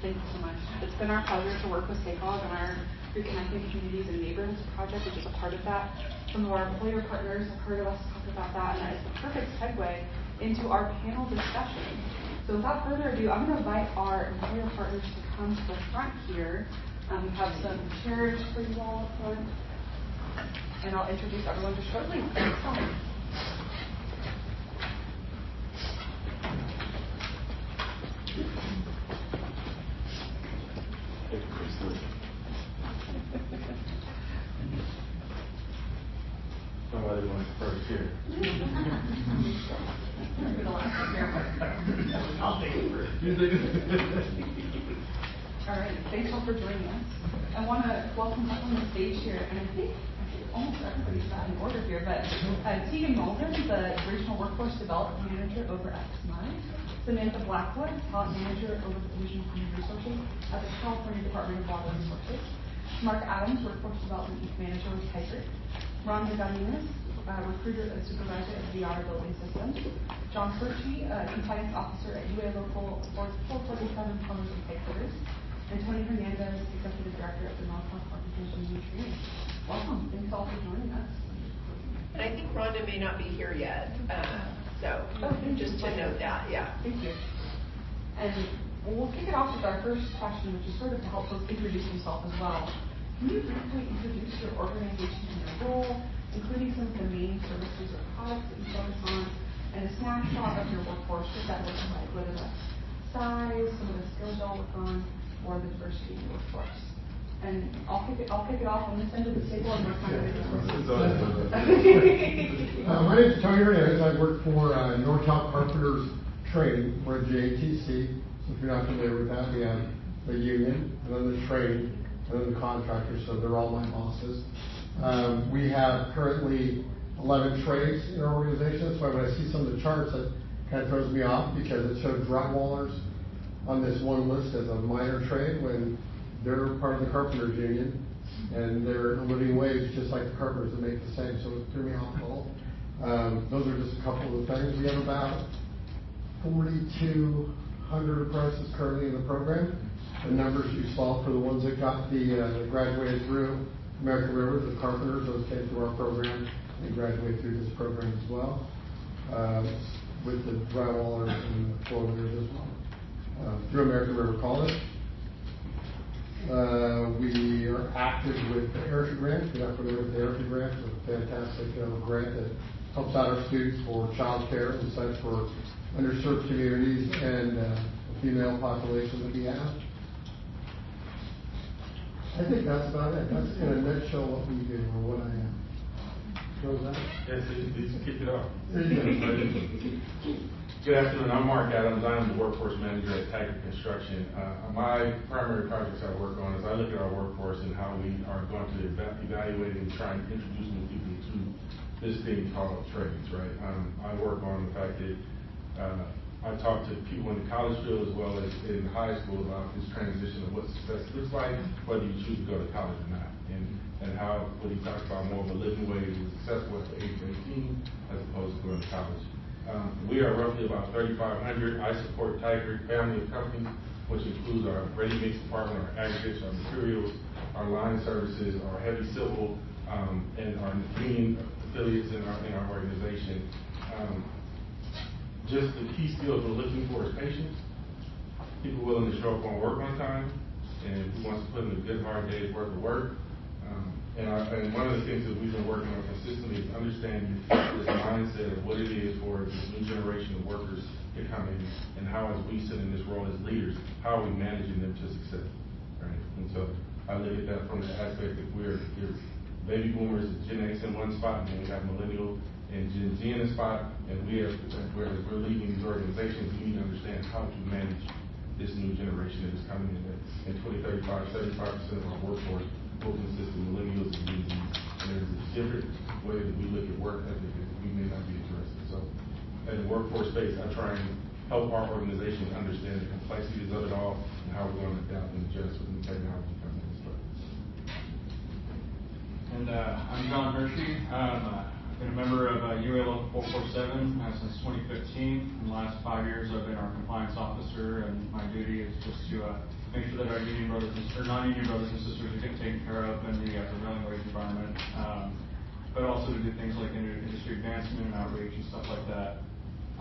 Thank you so much. It's been our pleasure to work with SACOG on our Reconnecting Communities and Neighborhoods project, which is a part of that. Some of our employer partners have heard of us talk about that, and that is the perfect segue into our panel discussion. So without further ado, I'm going to invite our employer partners to come to the front here. We have some chairs for you all up front, and I'll introduce everyone just shortly. Thanks so much. Somebody wants first here. I'll take it first. All right, thanks all for joining us. I want to welcome up on the stage here, and I think almost everybody's got in order here, but Tegan Mauldin, the Regional Workforce Development Manager over at SMUD, Samantha Blackwood, Talent Manager over the Division of Human Resources at the California Department of Water Resources, Mark Adams, Workforce Development Manager with Kaiser, Ron Godinez, Recruiter and Supervisor at VR Building Systems, John Furchie, Compliance Officer at UA Local 447 Plumbers and Pipefitters, and Tony Hernandez, Executive Director of the Nonprofit Organization and Training. Welcome. Thanks all for joining us. And I think Rhonda may not be here yet, just to note that, yeah. Thank you. And we'll kick it off with our first question, which is sort of to help folks introduce themselves as well. Can you briefly introduce your organization and your role, including some of the main services or products that you focus on, and a snapshot of your workforce, what that looks like, whether that's size, some of the skills y'all work on, or the diversity in the workforce. And I'll kick it off on this end of the table and work my way to My name is Tony Hernandez. I work for NorCal Carpenters Training. We're a JATC. So if you're not familiar with that, we have the union, and then the training, and then the contractors. So they're all my bosses. We have currently 11 trades in our organization. That's why when I see some of the charts, it kind of throws me off because it shows drywallers on this one list as a minor trade when they're part of the carpenters union and they're a living wage just like the carpenters that make the same. So it threw me off a little. Those are just a couple of the things. We have about 4,200 apprentices currently in the program. The numbers you saw for the ones that got the graduated through American River, the carpenters, those came through our program and graduated through this program as well, with the drywallers and the floorlayers as well, through American River College. We are active with the Erica Grant. If you're not familiar with the Erica Grant, it's a fantastic grant that helps out our students for child care and such for underserved communities and the female population that we have. I think that's about it. That's in a nutshell what we do or what I am. Shows that? Yes, you kick it off. There you go. Good afternoon. I'm Mark Adams. I'm the workforce manager at Taggart Construction. My primary projects I work on is I look at our workforce and how we are going to evaluate and try and introduce new people to this thing called trades, right? I work on the fact that I talk to people in the college field as well as in high school about this transition of what success looks like, whether you choose to go to college or not, and how what he talks about more of a living wage is successful at the age of 18 as opposed to going to college. We are roughly about 3,500. I support Tiger family of companies, which includes our ready-mix department, our aggregates, our materials, our line services, our heavy civil, and our union affiliates in our organization. Just the key skills we're looking for is patience, people willing to show up on work on time, and who wants to put in a good hard day's worth of work. And one of the things that we've been working on consistently is understanding this mindset of what it is for this new generation of workers to come in, and how, as we sit in this role as leaders, how are we managing them to success, right? And so I look at that from the aspect that we're baby boomers, Gen X in one spot, and then we have millennial and Gen Z in a spot, and we're leading these organizations, we need to understand how to manage this new generation that is coming in. In 2035, 75% of our workforce will consist of millennials and Gen Z, and there's a different way that we look at work ethic that we may not be interested. So, in the workforce space, I try and help our organizations understand the complexities of it all and how we're going to adapt and adjust with new technology coming in. And I'm John Hershey. I've been a member of UA Local 447 since 2015. In the last 5 years, I've been our compliance officer, and my duty is just to make sure that our union brothers or non-union brothers and sisters are getting taken care of in the prevailing wage environment, but also to do things like industry advancement and outreach and stuff like that.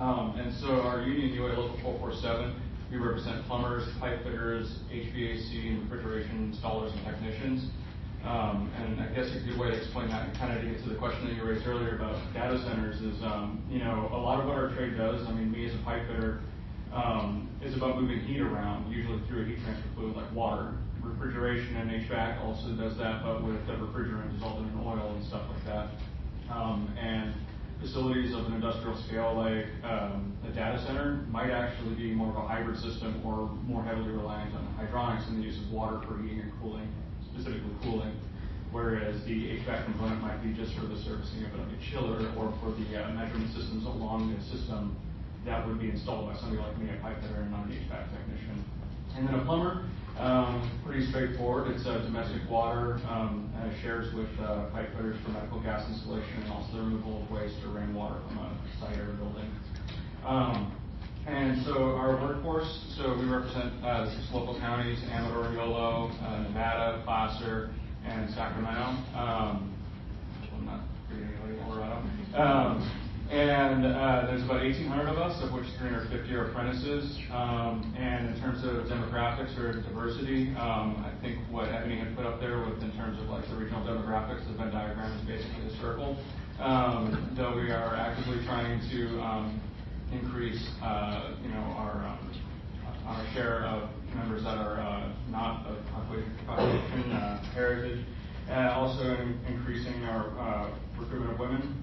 And so our union, UA Local 447, we represent plumbers, pipe fitters, HVAC and refrigeration installers and technicians. And I guess a good way to explain that, and kind of to get to the question that you raised earlier about data centers, is a lot of what our trade does. I mean, me as a pipe fitter, is about moving heat around, usually through a heat transfer fluid like water. Refrigeration and HVAC also does that, but with the refrigerant dissolved in oil and stuff like that. And facilities of an industrial scale like a data center might actually be more of a hybrid system or more heavily reliant on hydronics and the use of water for heating and cooling, specifically cooling, whereas the HVAC component might be just for the servicing of a chiller or for the measurement systems along the system that would be installed by somebody like me, a pipe fitter and not an HVAC technician. And then a plumber, pretty straightforward. It's domestic water, shares with pipe fitters for medical gas installation and also the removal of waste or rainwater from a site or a building. And so our workforce, so we represent the 6 local counties, Amador, Yolo, Nevada, Placer, and Sacramento. I'm not forgetting anybody, Colorado. And there's about 1,800 of us, of which 350 are apprentices. And in terms of demographics or diversity, I think what Ebony had put up there with in terms of like the regional demographics, the Venn diagram is basically a circle. Though we are actively trying to increase, our share of members that are not of Caucasian heritage, and also increasing our recruitment of women.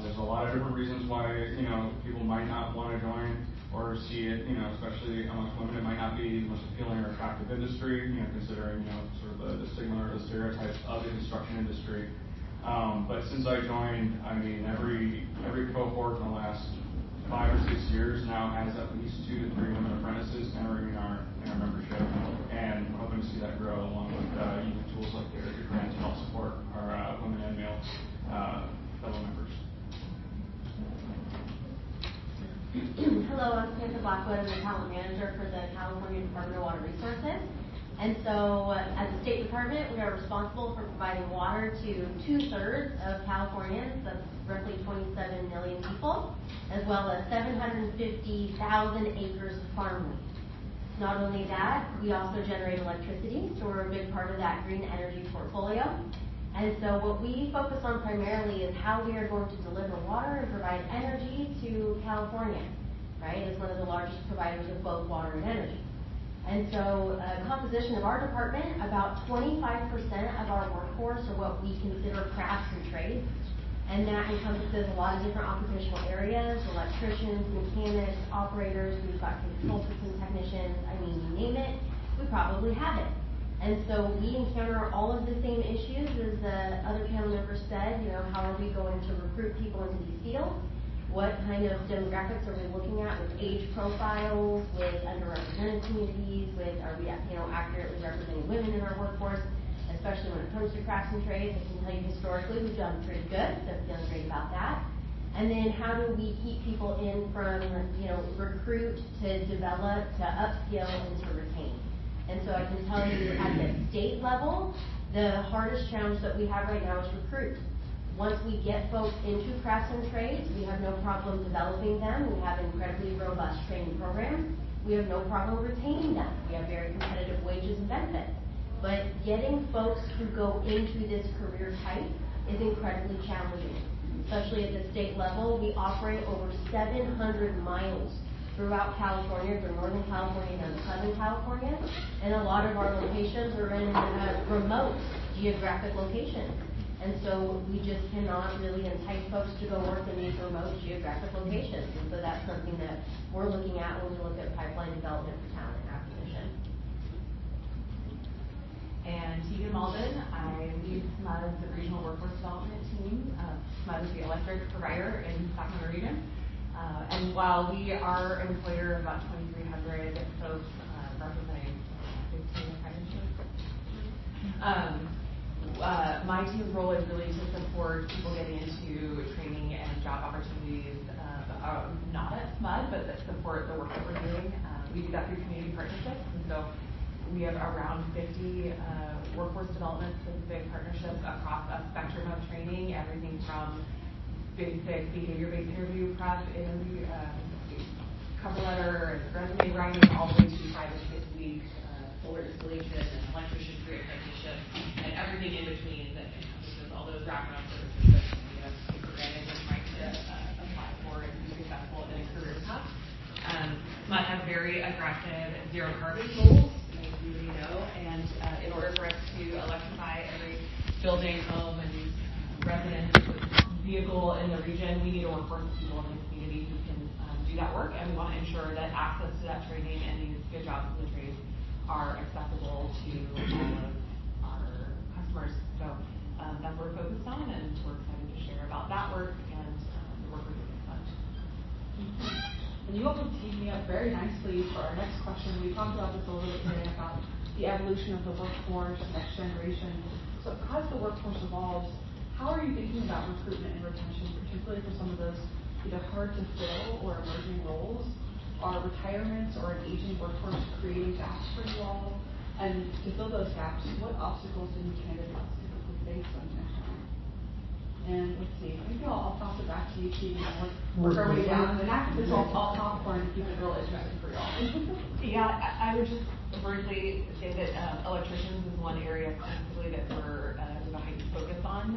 There's a lot of different reasons why, people might not want to join or see it, especially amongst women. It might not be the most appealing or attractive industry, considering, sort of the stigma or the stereotypes of the construction industry. But since I joined, I mean, every cohort in the last 5 or 6 years now has at least 2 to 3 women apprentices entering in our membership, and we're hoping to see that grow along with using tools like the grant to help support our women and male fellow members. Hello, I'm Samantha Blackwood. I'm the talent manager for the California Department of Water Resources. And so, as a state department, we are responsible for providing water to 2/3 of Californians, that's roughly 27 million people, as well as 750,000 acres of farmland. Not only that, we also generate electricity, so we're a big part of that green energy portfolio. And so what we focus on primarily is how we are going to deliver water and provide energy to California, right, as one of the largest providers of both water and energy. And so composition of our department, about 25% of our workforce are what we consider crafts and trades. And that encompasses a lot of different occupational areas, electricians, mechanics, operators, we've got control system technicians, I mean, you name it, we probably have it. And so we encounter all of the same issues as the other panel members said, how are we going to recruit people into these fields? what kind of demographics are we looking at with age profiles, with underrepresented communities, are we accurately representing women in our workforce, especially when it comes to crafts and trades. I can tell you historically we've done pretty good, so I'm feeling great about that. And then how do we keep people in from, recruit to develop to upskill and to retain? And so I can tell you at the state level, the hardest challenge that we have right now is recruit. Once we get folks into crafts and trades, we have no problem developing them. We have incredibly robust training programs. We have no problem retaining them. We have very competitive wages and benefits. But getting folks to go into this career type is incredibly challenging, especially at the state level. We operate over 700 miles throughout California, from Northern California down to Southern California, and a lot of our locations are in remote geographic locations. And so we just cannot really entice folks to go work in these remote geographic locations. And so that's something that we're looking at when we look at pipeline development for talent acquisition. And Tegan Mauldin, I lead SMUD, the Regional Workforce Development Team. SMUD is the electric provider in Sacramento region. And while we are an employer of about 2,300 folks representing 15 apprenticeships, my team's role is really to support people getting into training and job opportunities, not at SMUD, but that support the work that we're doing. We do that through community partnerships, and so we have around 50 workforce development specific partnerships across a spectrum of training, everything from basic behavior-based interview prep, interview, cover letter, and resume writing, all the way to 5 to 6 weeks, solar installation, and electrician career apprenticeship, and everything in between that encompasses all those wraparound services that take for granted when trying to apply for and be successful in a career path. SMUD has very aggressive zero carbon goals, as you already know, and in order for us to electrify every building, home, and residence vehicle in the region, we need a workforce of people in the community who can do that work, and we want to ensure that access to that training and these good jobs in the trades are accessible to all of our customers. So that's what we're focused on, and we're excited to share about that work and the work we're doing at SMUD. And you also teed me up very nicely for our next question. We talked about this a little bit today about the evolution of the workforce, next generation. So as the workforce evolves, how are you thinking about recruitment and retention, particularly for some of those either hard to fill or emerging roles? Are retirements or an aging workforce creating gaps for you all? And to fill those gaps, what obstacles do new candidates typically face when they're hiring? And let's see, maybe I'll toss it back to you, Tegan, and work our way down. And after this, I'll popcorn to keep it real interesting for y'all. Yeah, I would just briefly say that electricians is one area specifically that we're with a heightened focus on.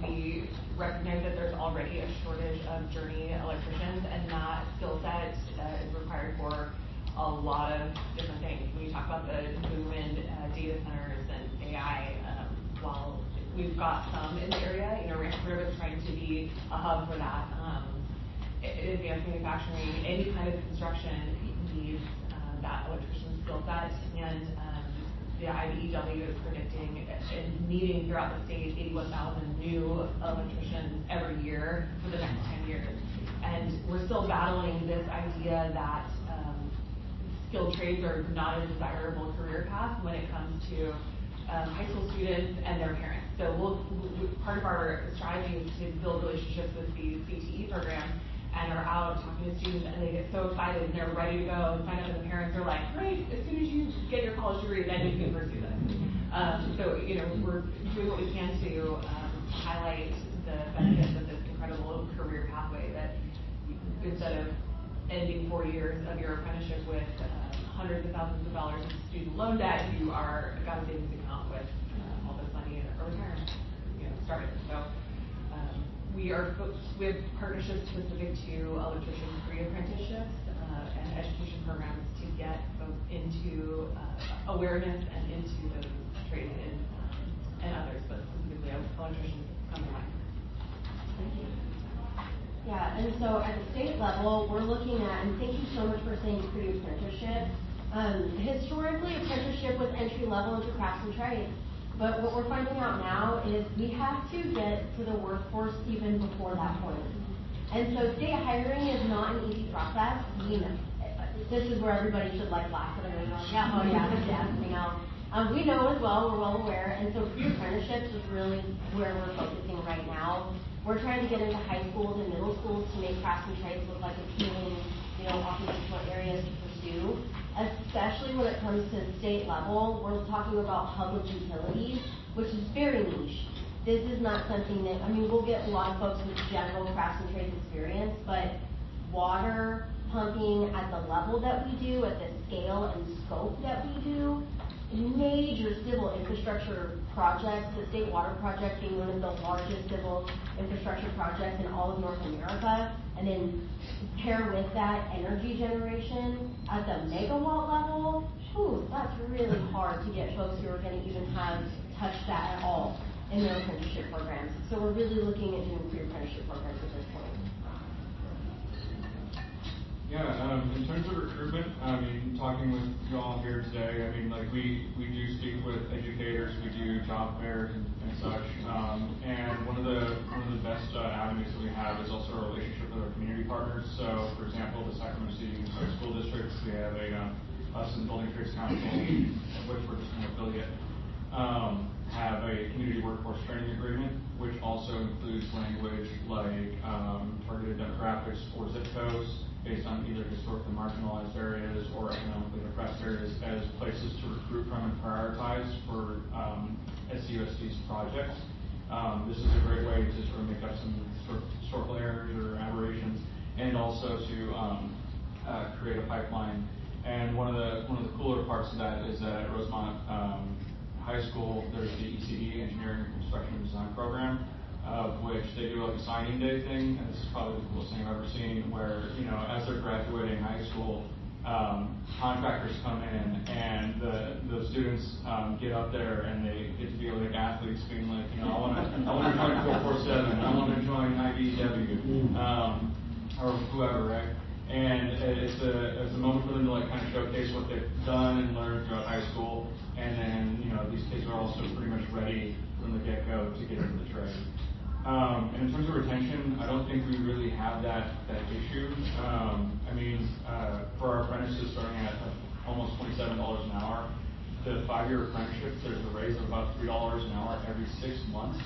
We recognize that there's already a shortage of journey electricians, and that skill set is required for a lot of different things. When you talk about the boom in data centers and AI, while we've got some in the area, Rancho is trying to be a hub for that. Advanced manufacturing, any kind of construction needs that electrician skill set, and the IBEW is predicting and needing throughout the state 81,000 new electricians every year for the next 10 years. And we're still battling this idea that skilled trades are not a desirable career path when it comes to high school students and their parents. So part of our strategy is to build relationships with these CTE programs, and are out talking to students, and they get so excited and they're ready to go and sign up, and the parents are like, great, as soon as you get your college degree, then you can pursue this. So we're doing what we can to highlight the benefits of this incredible career pathway, that instead of ending 4 years of your apprenticeship with hundreds of thousands of dollars in student loan debt, you are got a savings account with all this money in a retirement started. So we have partnerships specific to electrician pre-apprenticeships and education programs to get folks into awareness and into those trades and others, but specifically electricians come to mind. Thank you. Yeah, and so at the state level, we're looking at, and thank you so much for saying pre-apprenticeship. Historically, apprenticeship was entry level into crafts and trades. But what we're finding out now is we have to get to the workforce even before that point. And so state hiring is not an easy process. You know, this is where everybody should laugh at it. Yeah, oh yeah, you know. We know as well, we're well aware, and so pre-apprenticeships is really where we're focusing right now. We're trying to get into high schools and middle schools to make crafts and trades look like appealing, you know, occupational areas to pursue. Especially when it comes to state level, we're talking about public utilities, which is very niche. This is not something that, I mean, we'll get a lot of folks with general crafts and trades experience, but water pumping at the level that we do, at the scale and scope that we do, major civil infrastructure projects, the State Water Project being one of the largest civil infrastructure projects in all of North America, and then pair with that energy generation at the megawatt level, whew, that's really hard to get folks who are going to even have touched that at all in their apprenticeship programs. So we're really looking at doing pre-apprenticeship programs at this point. Yeah, in terms of recruitment, I mean, talking with you all here today, I mean, like we do speak with educators, we do job fairs and such, and one of the best avenues that we have is also our relationship with our community partners. So, for example, the Sacramento City Unified School District, we have us and the Building Trades Council, of which we're just an affiliate, have a community workforce training agreement, which also includes language like targeted demographics or zip codes, based on either historically marginalized areas or economically depressed areas as places to recruit from and prioritize for SUSD's projects. This is a great way to sort of make up some sort of historical errors or aberrations, and also to create a pipeline. And one of the cooler parts of that is that at Rosemont High School, there's the ECD, Engineering, Construction, and Design program, of which they do like a signing day thing, and this is probably the coolest thing I've ever seen, where, you know, as they're graduating high school, contractors come in and the students get up there and they get to be like athletes, being like, you know, I want to join 447, I want to join IBEW, or whoever, right? And it's a moment for them to like kind of showcase what they've done and learned throughout high school, and then, you know, these kids are also pretty much ready from the get-go to get into the trade. And in terms of retention, I don't think we really have that issue. I mean, for our apprentices starting at almost $27 an hour, the 5-year apprenticeship, there's a raise of about $3 an hour every 6 months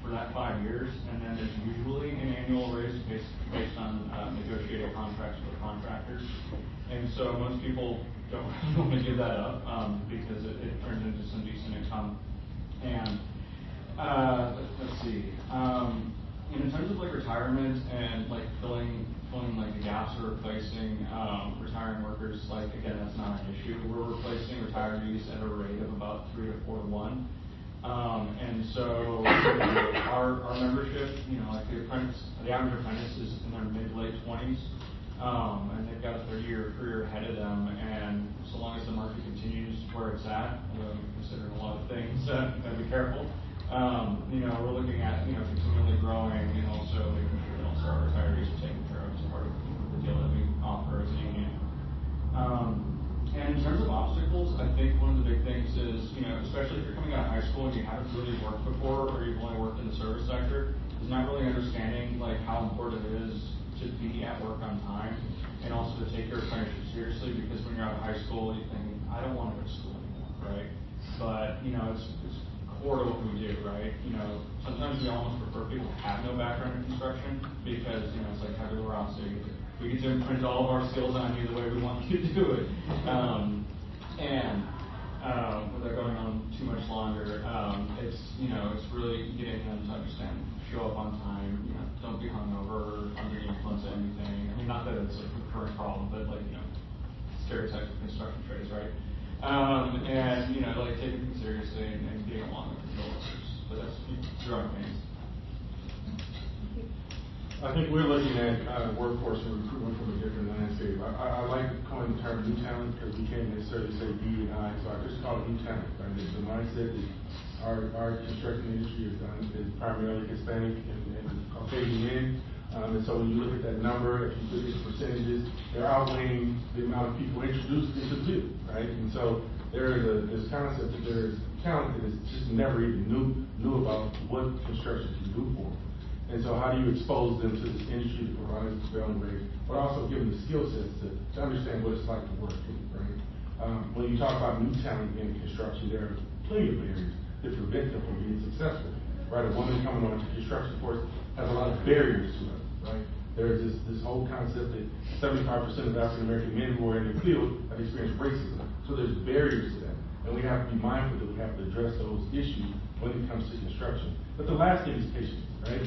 for that 5 years, and then there's usually an annual raise based on negotiated contracts with contractors. And so most people don't want to give that up because it turns into some decent income. And let's see. In terms of like retirement and like filling like the gaps or replacing retiring workers, like again, that's not an issue. We're replacing retirees at a rate of about 3 to 4 to 1. And so our membership, you know, like the average apprentice is in their mid to late 20s, and they've got a 30-year career ahead of them. And so long as the market continues where it's at, considering a lot of things, gotta be careful. You know, we're looking at, you know, continually growing and also making sure that also our retirees are taken care of as part of the deal that we offer as a union. And in terms of obstacles, I think one of the big things is, you know, especially if you're coming out of high school and you haven't really worked before, or you've only worked in the service sector, is not really understanding like how important it is to be at work on time, and also to take your apprenticeship seriously, because when you're out of high school, you think, I don't want to go to school anymore, right? But, you know, it's core to what we do, right? You know, sometimes we almost prefer people who have no background in construction, because, you know, it's like tabula rasa. We get to imprint all of our skills on you the way we want you to do it. Without going on too much longer, it's, you know, it's really getting them to understand, show up on time, you know, don't be hungover, under the influence of anything. I mean, not that it's a recurring problem, but like, you know, stereotypes of construction trades, right? And, you know, like taking things seriously and getting along with the coworkers. But that's through our pains. I think we're looking at workforce and recruitment from a different landscape. I like to coin the term new talent, because we can't necessarily say D and I, so I just call it new talent. Right? It's the mindset that our construction industry is primarily Hispanic and Caucasian men. And so when you look at that number, if you look at the percentages, they're outweighing the amount of people introduced into the field, right? And so there is this concept that there is talent that is just never even knew about what construction can do for them. And so how do you expose them to this industry to provide this prevailing wage, but also give them the skill sets to understand what it's like to work in, right? When you talk about new talent in construction, there are plenty of barriers that prevent them from being successful, right? A woman coming on to construction force has a lot of barriers to it, right? There's this whole concept that 75% of African American men who are in the field have experienced racism. So there's barriers to that. And we have to be mindful that we have to address those issues when it comes to construction. But the last thing is patience, right?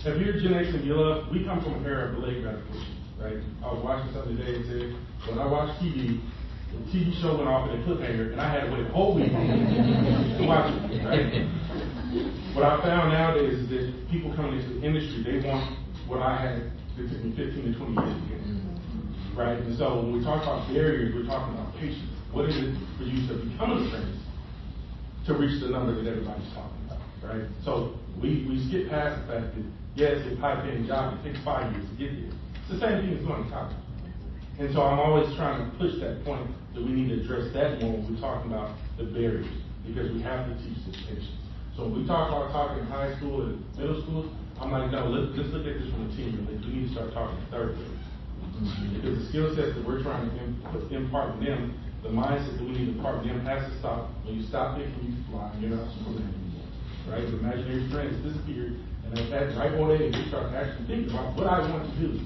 If you're Gen X and you love, we come from an era of delayed gratification, right? I was watching something today and said, when I watch TV, the TV show went off in a cliffhanger, and I had to wait a whole week to watch it, right? What I found nowadays is that people coming into the industry, they want what I had that took me 15 to 20 years to get, right? And so when we talk about barriers, we're talking about patience. What is it for you to become an apprentice to reach the number that everybody's talking about, right? So we skip past the fact that, yes, it's a high-paying job, it takes 5 years to get there. It's the same thing as going to college. And so I'm always trying to push that point that we need to address that more when we're talking about the barriers, because we have to teach this patience. So when we talk about talking high school and middle school, I'm like, no, let's look at this from a team. We need to start talking third grade. Because the skill sets that we're trying to impart in them, the mindset that we need to impart in them has to stop. When you stop thinking you can fly, you're not supposed to anymore. Right? Your imaginary friends disappear, and at that right old age, you start to actually think about what I want to do.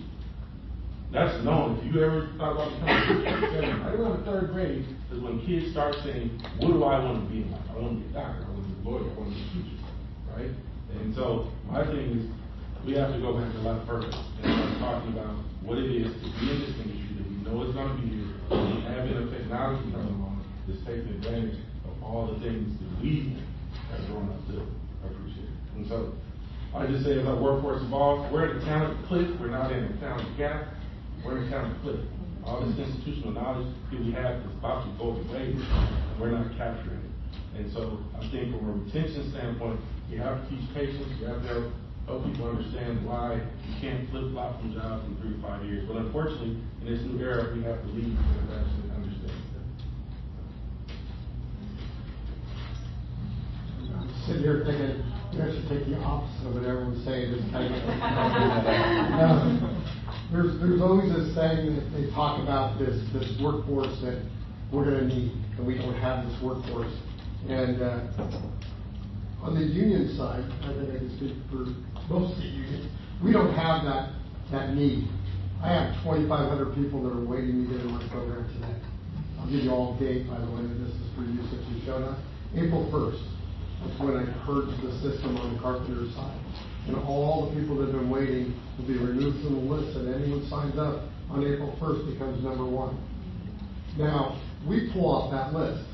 That's known. If you ever thought about becoming a teacher, right around the third grade is when kids start saying, what do I want to be in life? I want to be a doctor, I want to be a lawyer, I want to be a teacher, right? And so my thing is, we have to go back to life purpose and start talking about what it is to be in this industry that we know is going to be here. We have enough technology coming along that's taking advantage of all the things that we have grown up to appreciate. And so I just say, as our workforce evolves, we're at a talent cliff. We're not in a talent gap. We're in a talent cliff. All this institutional knowledge that we have is about to go away. We're not capturing it. And so I think from a retention standpoint, you have to teach patience. You have to help people understand why you can't flip-flop from jobs in 3 to 5 years. But unfortunately, in this new era, we have to lead and actually understand that. I'm sitting here thinking, you guys should take the opposite of what everyone's saying. Just kind of, there's always this saying that they talk about this workforce that we're going to need, and we don't have this workforce. And on the union side, I think I can speak for most of the unions, we don't have that need. I have 2,500 people that are waiting to get in my program today. I'll give you all a date, by the way, that this is for you since you showed up. April 1st. That's when I purged the system on the carpenter side. And all the people that have been waiting will be removed from the list, and anyone signs up on April 1st becomes number 1. Now, we pull off that list.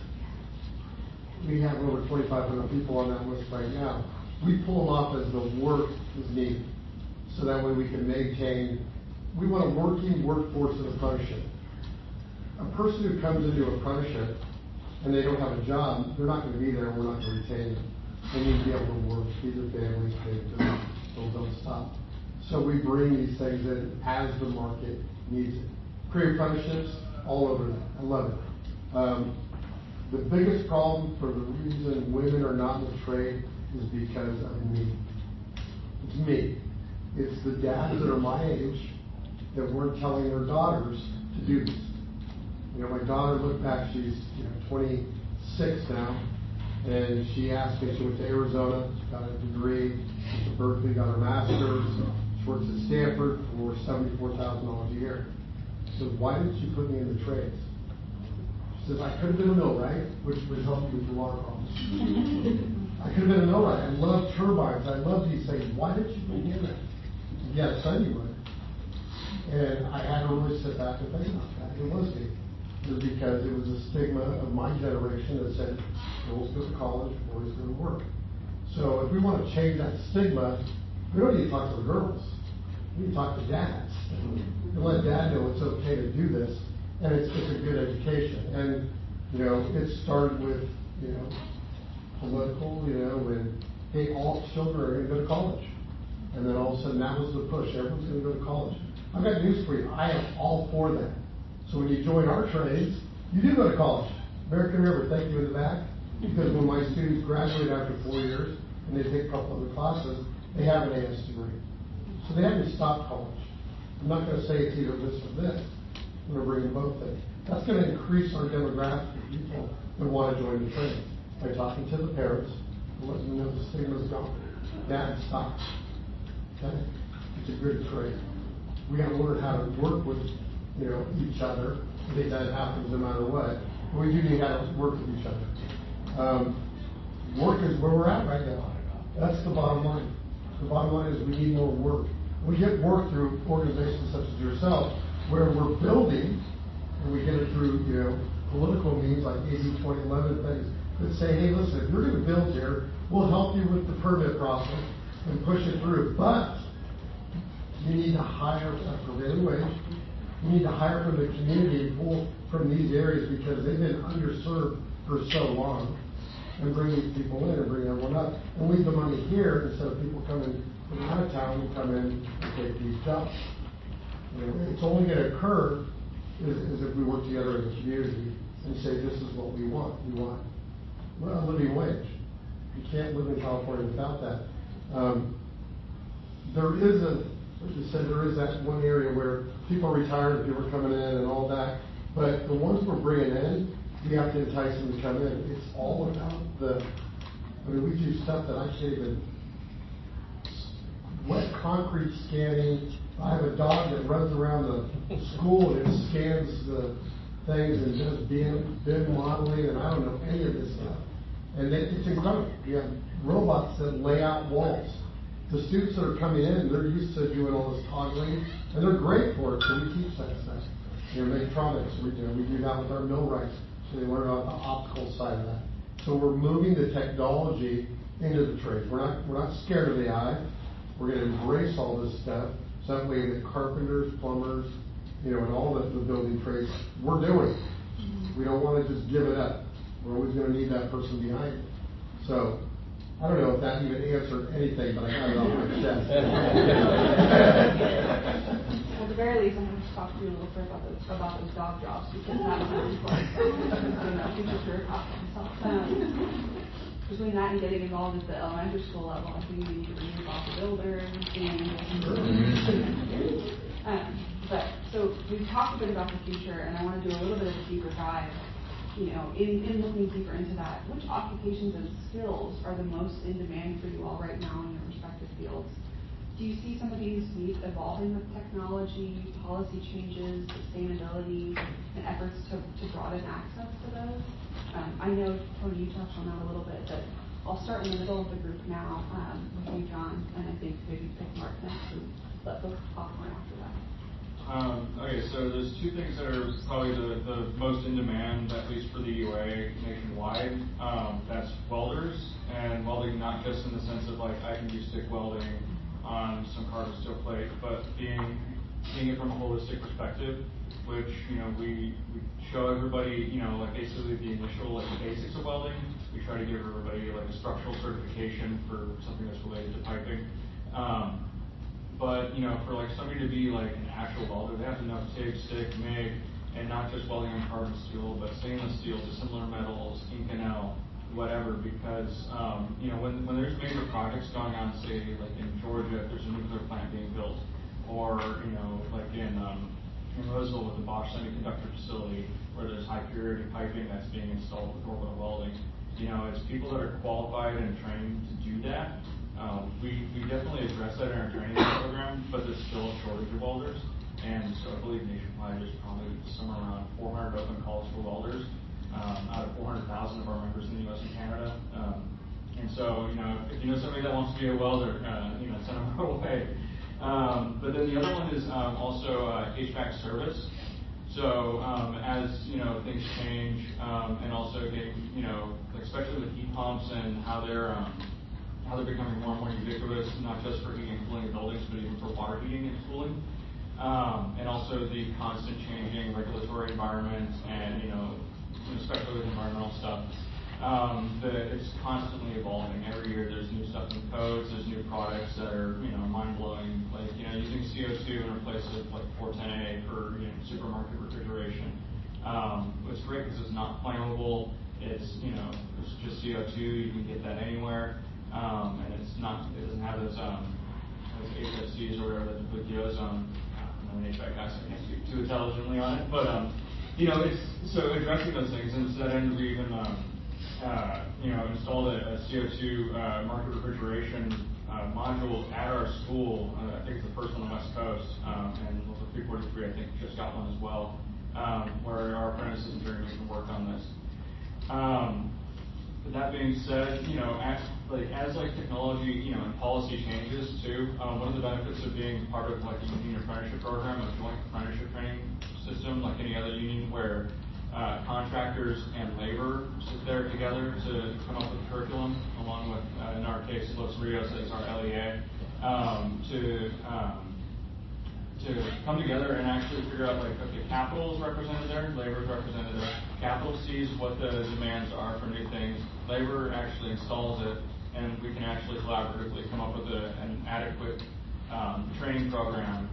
We have over 2,500 people on that list right now. We pull them off as the work is needed. So that way we can maintain, we want a working workforce of apprenticeship. A person who comes into apprenticeship and they don't have a job, they're not going to be there and we're not going to retain them. They need to be able to work, feed their families, pay their bills, don't stop. So we bring these things in as the market needs it. Career apprenticeships, all over that. I love it. The biggest problem for the reason women are not in the trade is because of me. It's me. It's the dads that are my age that weren't telling their daughters to do this. You know, my daughter looked back, she's 26 now, and she asked me, she went to Arizona, got a degree, went to Berkeley, got her master's, she works at Stanford for $74,000 a year. I said, why didn't you put me in the trades? She says, I could have been a millwright, which would help you with your water problems. I could have been a millwright. I love turbines. I love these things. Why didn't you put me in there? Yeah, son, you would. And I had to really sit back and think about that. It was me. It was because it was a stigma of my generation that said, girls go to college, boys go to work. So if we want to change that stigma, we don't need to talk to the girls. We need to talk to dads. And let dad know it's okay to do this. And it's a good education. And, it started with, political, when, hey, all children are going to go to college. And then all of a sudden that was the push. Everyone's going to go to college. I've got news for you. I am all for that. So when you join our trades, you do go to college. American River, thank you in the back. Because when my students graduate after 4 years and they take a couple other classes, they have an AS degree. So they haven't stopped college. I'm not going to say it's either this or this. I'm going to bring them both in. That's going to increase our demographic of people that want to join the trade by talking to the parents and letting them know the stigma's gone. That stops. Okay? It's a good trade. We got to learn how to work with, each other. I think that happens no matter what. But we do need how to work with each other. Work is where we're at right now. That's the bottom line. The bottom line is we need more work. We get work through organizations such as yourself, where we're building, and we get it through, political means like AB 2011 things that say, hey, listen, if you're going to build here, we'll help you with the permit process and push it through. But you need to hire a prevailing wage. You need to hire from the community and pull from these areas because they've been underserved for so long, and bring these people in and bring everyone up. And leave the money here instead of people coming from out of town who come in and take these jobs. It's only going to occur is if we work together as a community and say this is what we want. We want a living wage. You can't live in California without that. There is that one area where people are retired and people are coming in and all that. But the ones we're bringing in, we have to entice them to come in. It's all about we do stuff that I can't even, wet concrete scanning. I have a dog that runs around the school and it scans the things and does BIM modeling, and I don't know any of this stuff. And it's incredible. You have robots that lay out walls. The students that are coming in, they're used to doing all this toggling, and they're great for it, so we teach that stuff. Mechatronics, we do that with our millwrights, so they learn about the optical side of that. So we're moving the technology into the trades. We're not scared of AI. We're going to embrace all this stuff. So that way the carpenters, plumbers, and all the building trades, we're doing it. We don't want to just give it up. We're always going to need that person behind it. So I don't know if that even answered anything, but I got it off my chest. Well, at the very least, I'm going to talk to you a little bit about those dog jobs, because that's what future career path. Between that and getting involved at the elementary school level, I think we need to read about the builders but so we've talked a bit about the future, and I want to do a little bit of a deeper dive. In looking deeper into that, which occupations and skills are the most in demand for you all right now in your respective fields? Do you see some of these needs evolving with technology, policy changes, sustainability, and efforts to broaden access to those? I know, Tony, you touched on that a little bit, but I'll start in the middle of the group now with you, John, and I think maybe pick Mark next and let folks popcorn after that. Okay, so there's two things that are probably the most in demand, at least for the UA nationwide. That's welders, and welding not just in the sense of like I can do stick welding on some carbon steel plate, but seeing it from a holistic perspective, which we show everybody like basically the initial basics of welding. We try to give everybody like a structural certification for something that's related to piping. But for like somebody to be like an actual welder, they have to know TIG, stick, MIG, and not just welding on carbon steel, but stainless steel, dissimilar metals, Inconel, whatever. Because when there's major projects going on, say like in Georgia, if there's a nuclear plant being built, or like in Roseville with the Bosch semiconductor facility, where there's high purity piping that's being installed with orbital welding. It's people that are qualified and trained to do that. We definitely address that in our training program, but there's still a shortage of welders. And so I believe nationwide there's probably somewhere around 400 open calls for welders out of 400,000 of our members in the U.S. and Canada. And so, if you know somebody that wants to be a welder, send them our way. But then the other one is also HVAC service. So as things change, and also getting especially with heat pumps and how they're becoming more and more ubiquitous, not just for heating and cooling of buildings, but even for water heating and cooling. And also the constant changing regulatory environment, and especially with environmental stuff. It's constantly evolving. Every year there's new stuff in codes, there's new products that are mind-blowing, like using CO2 in place of like 410A for supermarket refrigeration. It's great because it's not flammable. It's just CO2. You can get that anywhere. and it doesn't have those HFCs or whatever that put the ozone. I'm an HVAC guy, so I can't speak too intelligently on it, but it's so addressing those things. And to that end, we even installed a CO2 market refrigeration module at our school. I think it's the first on the West Coast, and Local 343 I think just got one as well, where our apprentices and journeymen can work on this. But that being said, as technology, and policy changes too, one of the benefits of being part of a union apprenticeship program, a joint apprenticeship training system, like any other union, where contractors and labor sit there together to come up with a curriculum, along with, in our case, Los Rios as our LEA, to come together and actually figure out, okay, capital is represented there, labor is represented there. Capital sees what the demands are for new things. Labor actually installs it, and we can actually collaboratively come up with an adequate training program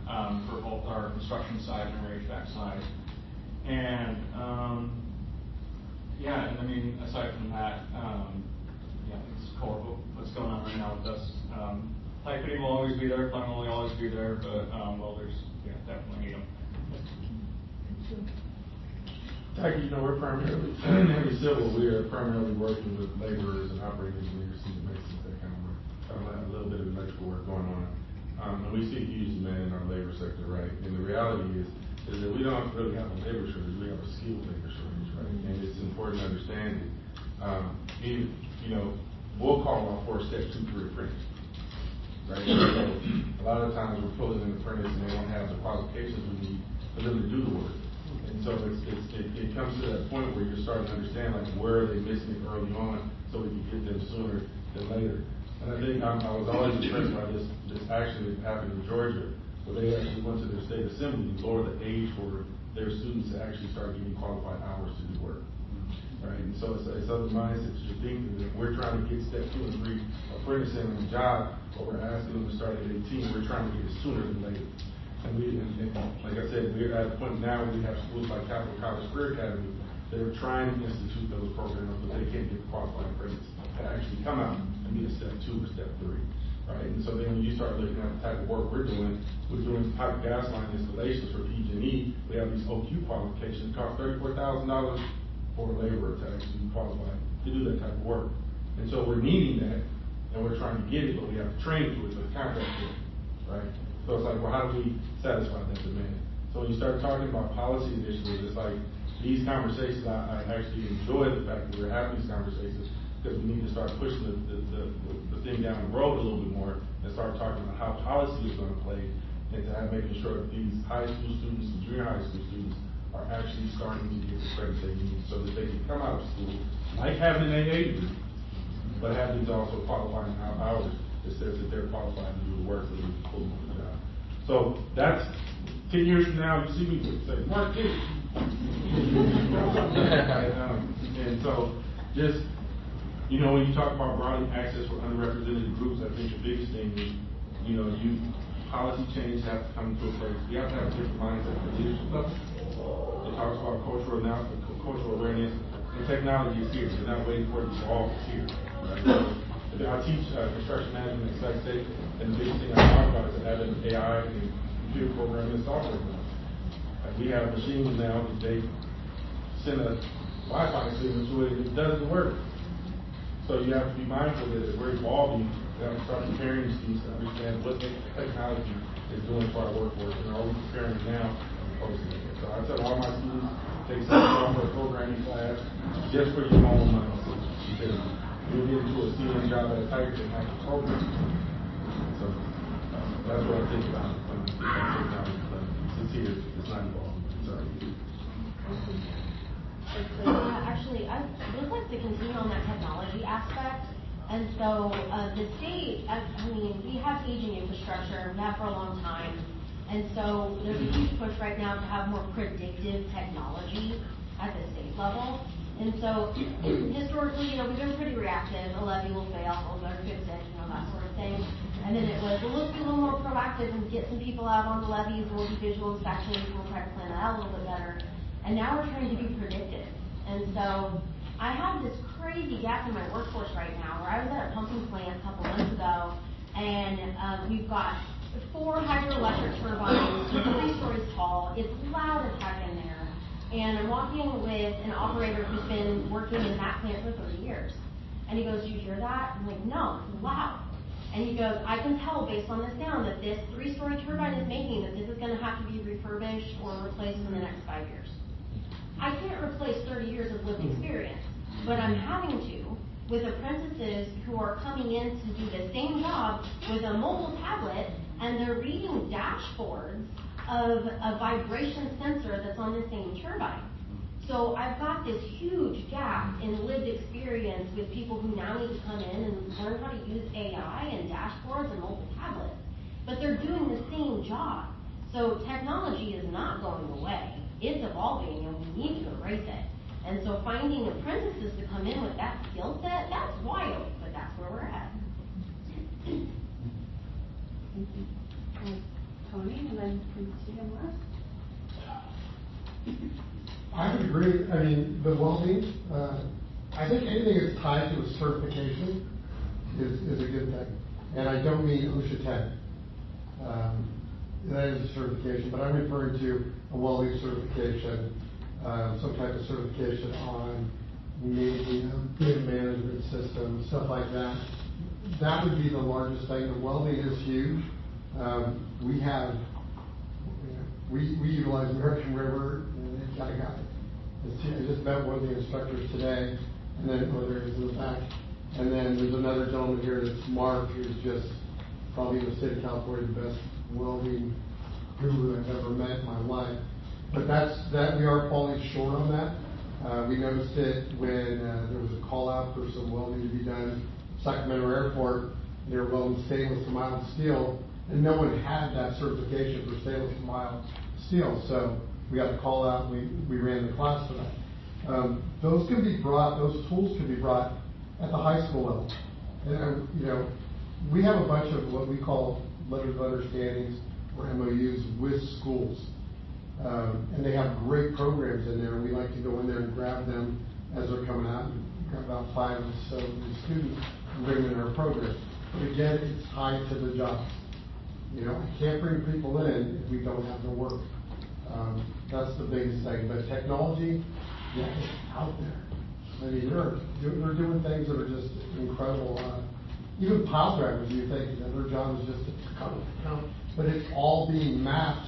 for both our construction side and our HVAC side. And aside from that, it's cool what's going on right now with us. Pipe fitting will always be there, plumbing will always be there, but welders, definitely need them. Thank you. We're primarily, in civil, we are primarily working with laborers and operating engineers, senior masons, that kind of work. A little bit of electrical work going on. And we see a huge demand in our labor sector, right? And the reality is that we don't really have a labor shortage, we have a skilled labor shortage, right? And it's important to understand that, we'll call off for a step 2, 3 apprentice. Right? So a lot of times we're pulling an apprentice and they don't have the qualifications we need for them to do the work. And so it comes to that point where you're starting to understand where are they missing it early on so we can get them sooner than later. And I think I was always impressed by this action that happened in Georgia, where they actually went to their state assembly and lowered the age for their students to actually start getting qualified hours to do work. Right? And so it's other mindsets you're thinking that we're trying to get step 2 and 3 apprentice in a job, but we're asking them to start at 18. We're trying to get it sooner than later. And like I said, we're at a point now where we have schools like Capital College Career Academy that are trying to institute those programs, but they can't get the qualified apprentices to actually come out and be a step 2 or step 3. Right? And so then when you start looking at the type of work we're doing pipe gas line installations for PG&E. We have these OQ qualifications. It costs $34,000 for a laborer to actually qualify to do that type of work. And so we're needing that, and we're trying to get it, but we have to train to it, but contract to it, right? So it's how do we satisfy that demand? So when you start talking about policy initiatives, it's these conversations, I actually enjoy the fact that we're having these conversations, because we need to start pushing the thing down the road a little bit more and start talking about how policy is going to play, and to making sure that these high school students and junior high school students are actually starting to get the credit they need so that they can come out of school, like having an AA degree, but have these also qualifying hours that says that they're qualified to do the work that we pull them on the job. So that's 10 years from now, you see me say, Mark, get it. And so just, when you talk about broadening access for underrepresented groups, I think the biggest thing is, policy change have to come to a place. We have to have a different mindset at the leadership level. It talks about cultural awareness, and technology is here. We're not waiting for it to evolve, it's here. Right? I teach construction management at Site State, and the biggest thing I talk about is having AI and computer programming and software. We have machines now that they send a Wi-Fi signal to it and it does the work. So you have to be mindful that as we're evolving, we have to start preparing these students to understand what technology is doing for our workforce, and are we preparing them now as opposed to later. So I tell all my students, take some software programming class just for your own money. Because you'll get into a CM job at a Tiger that has a program. So that's what I think about when technology. But since here, it's not evolving. Sorry. Actually, I would like to continue on that technology aspect. And so the state, we have aging infrastructure, we have for a long time. And so there's a huge push right now to have more predictive technology at the state level. And so historically, we've been pretty reactive. A levy will fail, we'll better fix it, that sort of thing. And then it was, let's be a little more proactive and get some people out on the levees, and we'll do visual inspections, and we'll try to plan that out a little bit better. And now we're trying to be predictive. And so I have this crazy gap in my workforce right now where I was at a pumping plant a couple months ago, and we've got 4 hydroelectric turbines, 3 stories tall. It's loud as heck in there. And I'm walking with an operator who's been working in that plant for 30 years. And he goes, "Do you hear that?" I'm like, "No, it's loud." And he goes, "I can tell based on the sound that this 3-story turbine is making that this is going to have to be refurbished or replaced in the next 5 years." I can't replace 30 years of lived experience, but I'm having to with apprentices who are coming in to do the same job with a mobile tablet, and they're reading dashboards of a vibration sensor that's on the same turbine. So I've got this huge gap in lived experience with people who now need to come in and learn how to use AI and dashboards and mobile tablets, but they're doing the same job. So technology is not going away. It's evolving, and we need to embrace it. And so finding apprentices to come in with that skill set, that's wild, but that's where we're at. Tony, and then from Tegan last. I would agree. I mean, the welding, I think anything that's tied to a certification is a good thing. And I don't mean OSHA 10. That is a certification, but I'm referring to a welding certification, some type of certification on maybe a bid management system, stuff like that. That would be the largest thing. The welding is huge. We have, we utilize American River, and they've got a guy. I just met one of the instructors today, and then, oh, there he is in the back. And then there's another gentleman here that's Mark, who's just probably in the state of California, the best welding guru I've ever met in my life. But that we are falling short on that. We noticed it when there was a call out for some welding to be done at Sacramento Airport. They were welding stainless to mild steel, and no one had that certification for stainless to mild steel. So we got the call out, and we ran the class for that. Those can be brought, those tools can be brought at the high school level. And, we have a bunch of what we call letters of understandings or MOUs with schools. And they have great programs in there. We like to go in there and grab them as they're coming out. We grab about 5 or so of the students and bring them in our program. But again, it's tied to the job. I can't bring people in if we don't have the work. That's the biggest thing. But technology, yeah, it's out there. I mean, they're doing things that are just incredible. Even pile drivers, you think their job is just to count, but it's all being mapped,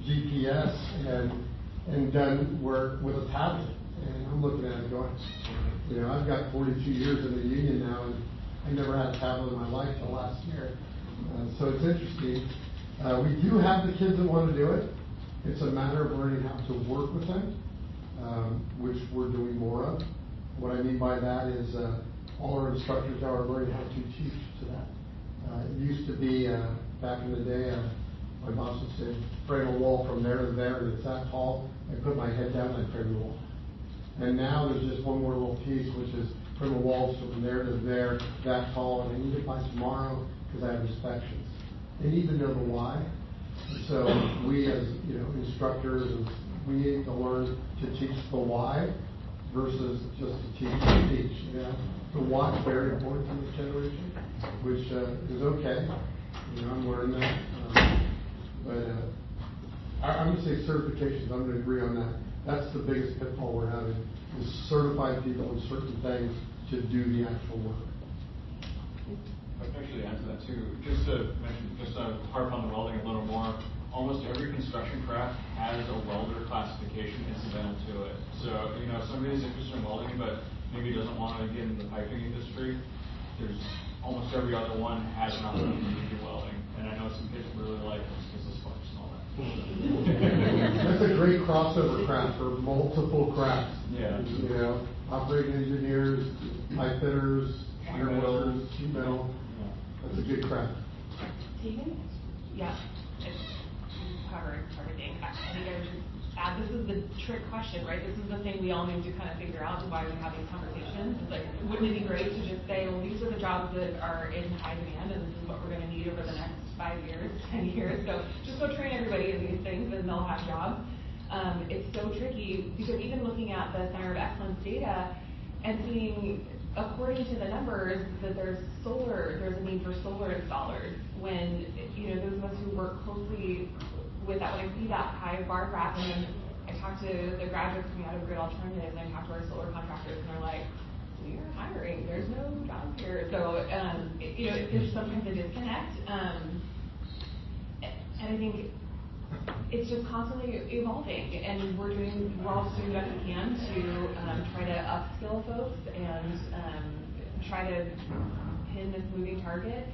GPS, and done work with a tablet. And I'm looking at it going, I've got 42 years in the union now, and I never had a tablet in my life till last year. So it's interesting. We do have the kids that want to do it. It's a matter of learning how to work with them, which we're doing more of. What I mean by that is all our instructors now are learning how to teach to that. It used to be, back in the day, my boss would say, frame a wall from there to there, and it's that tall. I put my head down and I frame the wall. And now there's just one more little piece, which is frame the walls from there to there, that tall, and I need it by tomorrow because I have inspections. They need to know the why. So we as instructors, we need to learn to teach the why versus just to teach. The why is very important in this generation, which is okay. I'm learning that. But I'm going to say certifications. I'm going to agree on that. That's the biggest pitfall we're having, is certify people in certain things to do the actual work. I can actually add to that too. Just to harp on the welding a little more, almost every construction craft has a welder classification incidental to it. So, if somebody's interested in welding but maybe doesn't want to get into the piping industry, there's almost every other one has an opportunity to do welding. And I know some kids really like this sparks and all that. That's a great crossover craft for multiple crafts. Yeah. Operating engineers, pipe fitters, iron welders, sheet metal. That's a good craft. Tegan? Yeah, it's covered everything. I think I would just add, this is the trick question, right? This is the thing we all need to kind of figure out why we have these conversations. It's like, wouldn't it be great to just say, well, these are the jobs that are in high demand, and this is what we're going to need over the next 5 years, 10 years. So just go train everybody in these things, and they'll have jobs. It's so tricky because even looking at the Center of Excellence data, and seeing, according to the numbers, that there's a need for solar installers. When, those of us who work closely with that, when I see that high bar graph, and then I talk to the graduates coming out of Grid Alternatives, and I talk to our solar contractors, and they're like, we're hiring, there's no jobs here. So, there's sometimes a disconnect. And I think it's just constantly evolving, and we're all just doing the best we can to try to upskill folks and try to pin this moving target.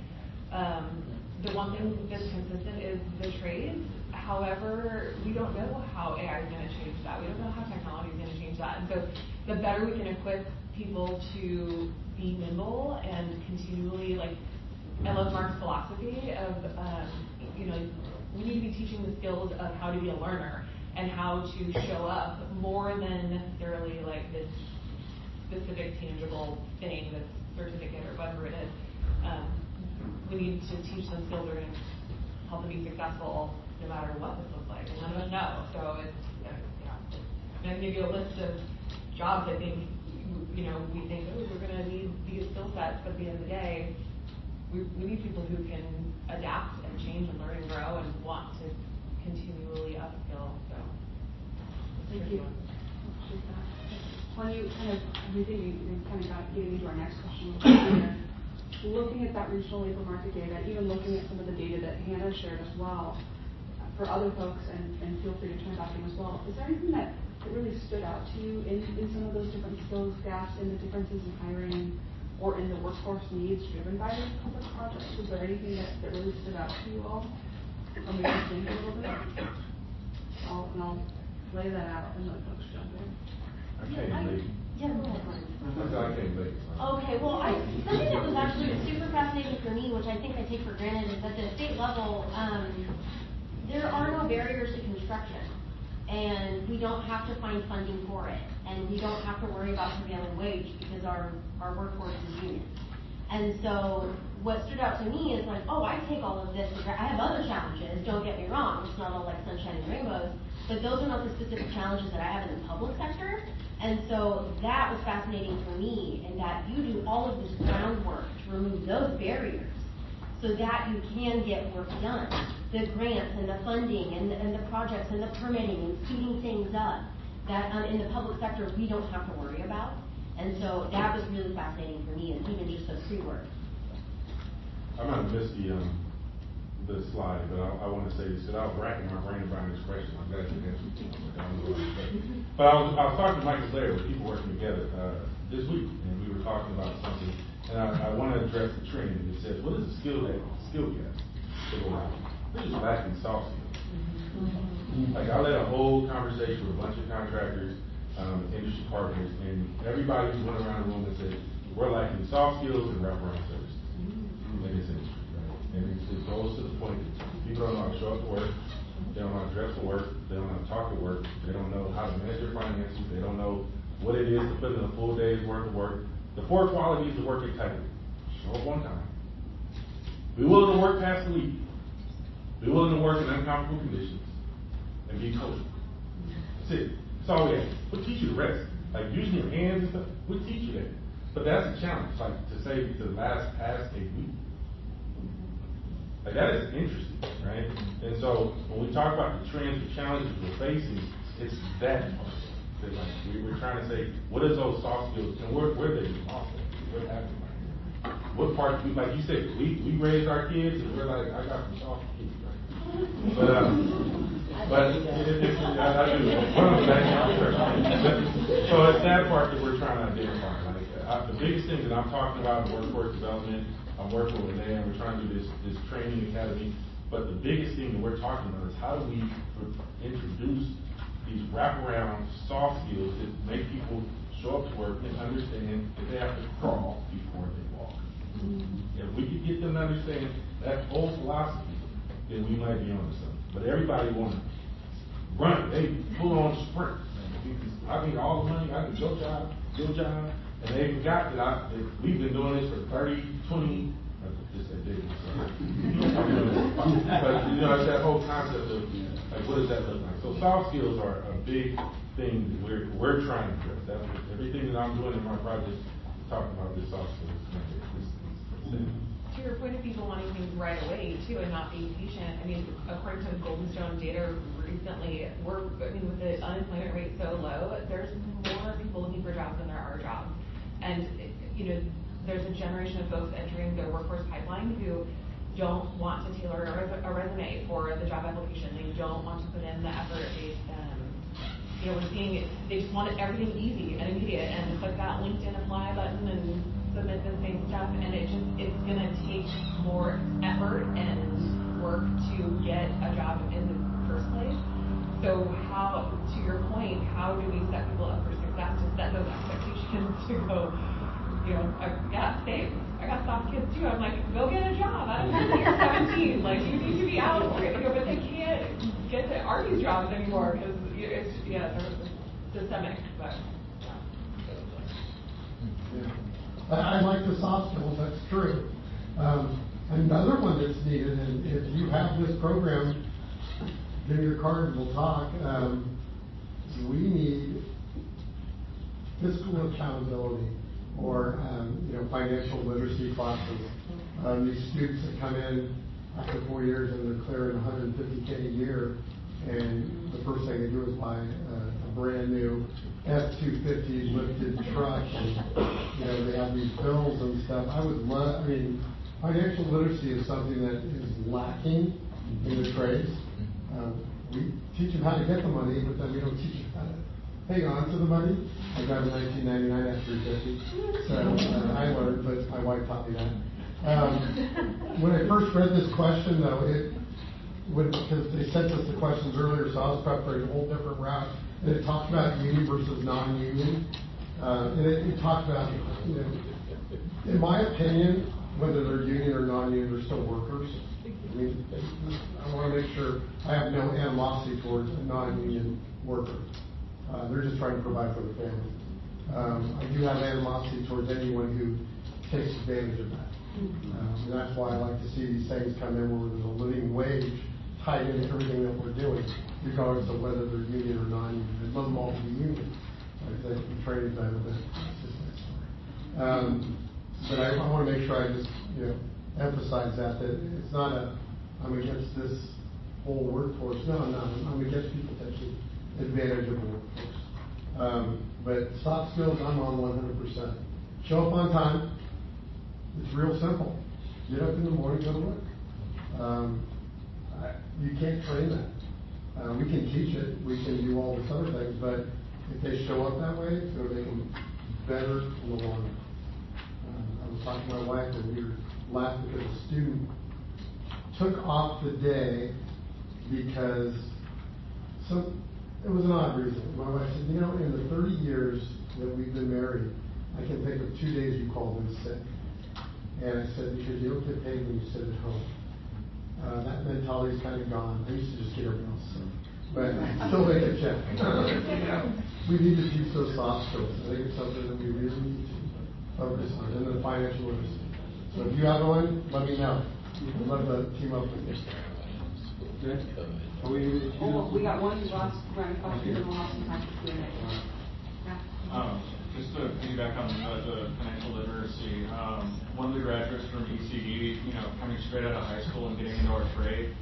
The one thing that's consistent is the trades. However, we don't know how AI is going to change that. We don't know how technology is going to change that. And so the better we can equip people to be nimble and continually, I love Mark's philosophy of, we need to be teaching the skills of how to be a learner and how to show up more than necessarily this specific tangible thing, this certificate or whatever it is. We need to teach them skills that are going to help them be successful no matter what this looks like. And none of us know. So it's, and I can give you a list of jobs I think, we think, we're going to need these skill sets, but at the end of the day, we need people who can adapt and change and learn and grow and want to continually upskill. So, thank you. When you kind of got getting into our next question, looking at that regional labor market data, even looking at some of the data that Hannah shared as well, for other folks, and feel free to turn back in as well. Is there anything that really stood out to you in some of those different skills gaps, in the differences in hiring, or in the workforce needs driven by these public projects? Was there anything that really stood out to you all? Or maybe think a little bit? I'll lay that out and let folks jump in. I came late. Yeah, go ahead. I came late. Okay, well, something that was actually super fascinating for me, which I think I take for granted, is that at the state level, there are no barriers to construction, and we don't have to find funding for it, and we don't have to worry about prevailing wage because our workforce is union. And so what stood out to me is I take all of this. I have other challenges, don't get me wrong. It's not all like sunshine and rainbows, but those are not the specific challenges that I have in the public sector. And so that was fascinating for me, in that you do all of this groundwork to remove those barriers so that you can get work done. The grants and the funding and the projects and the permitting and speeding things up that in the public sector we don't have to worry about. And so that was really fascinating for me, and even just the pre-work. I might have missed the slide, but I want to say this, because I was racking my brain about this question. I'm glad you answered. But I was talking to Michael Blair with people working together this week, and we were talking about something, and I want to address the trend. It says, what is the skill gap to go out? We're just lacking soft skills. I led a whole conversation with a bunch of contractors, industry partners, and everybody went around the room and said, we're lacking soft skills and wraparound services in this industry, right? And it goes to the point that people don't know how to show up to work, they don't know how to dress for work, they don't know how to talk to work, they don't know how to manage their finances, they don't know what it is to put in a full day's worth of work. The 4 qualities of work integrity: show up on time, be willing to work past the week, be willing to work in uncomfortable conditions, and be coachable. That's it. That's all we have. We'll teach you the rest. Using your hands and stuff, we'll teach you that. But that's a challenge, to say the past 8 weeks. That is interesting, right? And so when we talk about the trends, the challenges we're facing, it's that part. That we're trying to say, what is those soft skills, and where they lost it? What happened? What part? Like you said, we raised our kids, and we're like, I got some soft kids, right? But I do. So it's that part that we're trying to identify. The biggest thing that I'm talking about in workforce development, I'm working with Leah, and we're trying to do this training academy. But the biggest thing that we're talking about is how do we introduce these wraparound soft skills that make people show up to work and understand that they have to crawl before they walk. If we could get them to understand that whole philosophy, then we might be on to something. But everybody wants to run. They full on sprint. I need all the money. I can go job. And they forgot that we've been doing this for 30, 20, just that big. But it's that whole concept of what does that look like? So soft skills are a big thing that we're trying to address. That's what, everything that I'm doing in my project, talking about this soft skills. To your point of people wanting things right away too and not being patient, I mean, according to Goldenstone data recently, with the unemployment rate so low, there's more people looking for jobs than there are jobs. And, there's a generation of folks entering the workforce pipeline who don't want to tailor a resume for the job application. They don't want to put in the effort. We're seeing they just want everything easy and immediate and click that LinkedIn apply button and submit the same stuff, and it's going to take more effort and work to get a job in the first place. So to your point, how do we set people up for success, to set those expectations to go, same. I got soft kids too. I'm like, go get a job. I don't care if you're 17. Like, you need to be out, but they can't get to Arby's jobs anymore because it's systemic, but I like the soft skills, that's true. Another one that's needed, and if you have this program, give me your card and we'll talk. We need fiscal accountability or financial literacy classes. These students that come in after 4 years and they're clearing $150K a year, and the first thing they do is buy a brand new F-250 lifted truck, and they have these bills and stuff. Financial literacy is something that is lacking in the trades. We teach them how to get the money, but then we don't teach them how to hang on to the money. I got a 1999 F-350, so I learned, but my wife taught me that. When I first read this question, though, because they sent us the questions earlier, so I was preparing a whole different route. And it talked about union versus non-union. And it talked about, in my opinion, whether they're union or non-union, they're still workers. I want to make sure I have no animosity towards a non-union worker. They're just trying to provide for their family. I do have animosity towards anyone who takes advantage of that. And that's why I like to see these things come in where there's a living wage tied into everything that we're doing, regardless of whether they're union or non-union. I'd love them all to be union. I think the training's better, but it's just my story. But I want to make sure I just emphasize that it's not I'm against this whole workforce. No, I'm not. I'm against people taking advantage of the workforce. But soft skills, I'm on 100%. Show up on time. It's real simple. Get up in the morning, go to work. You can't train that. We can teach it. We can do all this other things, but if they show up that way, it's going to make them better in the long run. I was talking to my wife, and we were laughing because a student took off the day because it was an odd reason. My wife said, in the 30 years that we've been married, I can think of 2 days you called in sick. And I said, because you don't get paid when you sit at home. That mentality's kind of gone. I used to just get everyone else sick. But still make a check. We need to teach those soft skills. I think it's something that we really need to focus on. And then financial literacy. So if you have one, let me know. I'd love to team up with you. Okay. We got one last round of questions and we'll have some time for Q&A. Just to piggyback on the financial literacy, one of the graduates from ECD, coming straight out of high school and getting into our trade.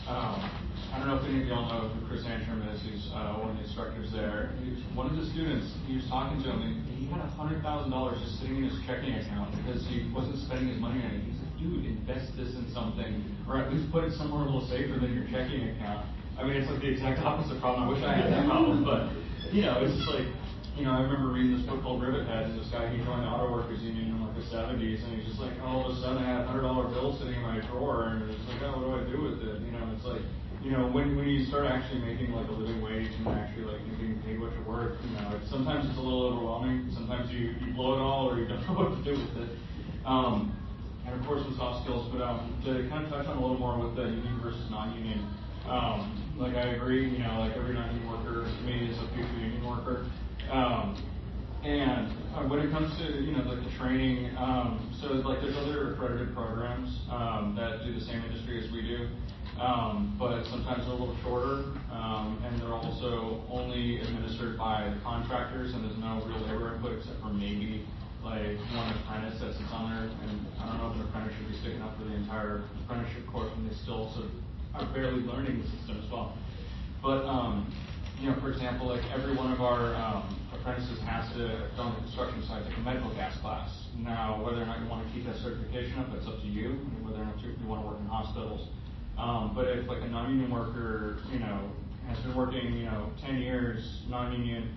I don't know if any of y'all know who Chris Antrim is. He's one of the instructors there. One of the students, he was talking to him, and he had $100,000 just sitting in his checking account because he wasn't spending his money on it. He's like, dude, invest this in something, or at least put it somewhere a little safer than your checking account. I mean, it's like the exact opposite problem. I wish I had that problem, but, it's just like, I remember reading this book called Rivet Heads, and this guy, he joined the Auto Workers Union in like the 70s, and he's just like, all of a sudden I had $100 bills sitting in my drawer, and it's like, what do I do with it? It's like, when you start actually making like a living wage and actually like getting paid what you're worth, sometimes it's a little overwhelming. Sometimes you blow it all, or you don't know what to do with it. And of course with soft skills, but to kind of touch on a little more with the union versus non-union, like I agree, like every non-union worker to me is a future union worker. And when it comes to like the training, so like there's other accredited programs that do the same industry as we do. but sometimes they're a little shorter, and they're also only administered by the contractors, and there's no real labor input except for maybe like one apprentice that sits on there, and I don't know if an apprentice should be sticking up for the entire apprenticeship course when they still sort of are barely learning the system as well. But for example, like every one of our apprentices has to go on the construction site take a medical gas class. Now, whether or not you want to keep that certification up, that's up to you, and whether or not you want to work in hospitals. But if like a non-union worker, has been working, 10 years, non-union,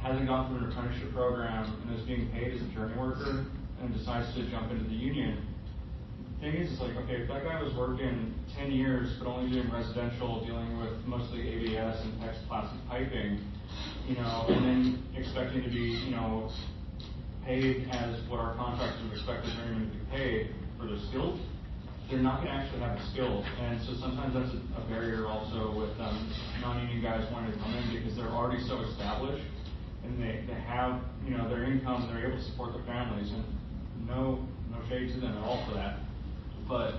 hasn't gone through an apprenticeship program and is being paid as a journey worker and decides to jump into the union, the thing is, it's like, okay, if that guy was working 10 years but only doing residential, dealing with mostly ABS and PEX plastic piping, and then expecting to be, paid as what our contractors would expect the journeyman to be paid for their skills, they're not going to actually have the skills. And so sometimes that's a barrier also with non-union guys wanting to come in because they're already so established and they have, their income, they're able to support their families, and no shade to them at all for that. But,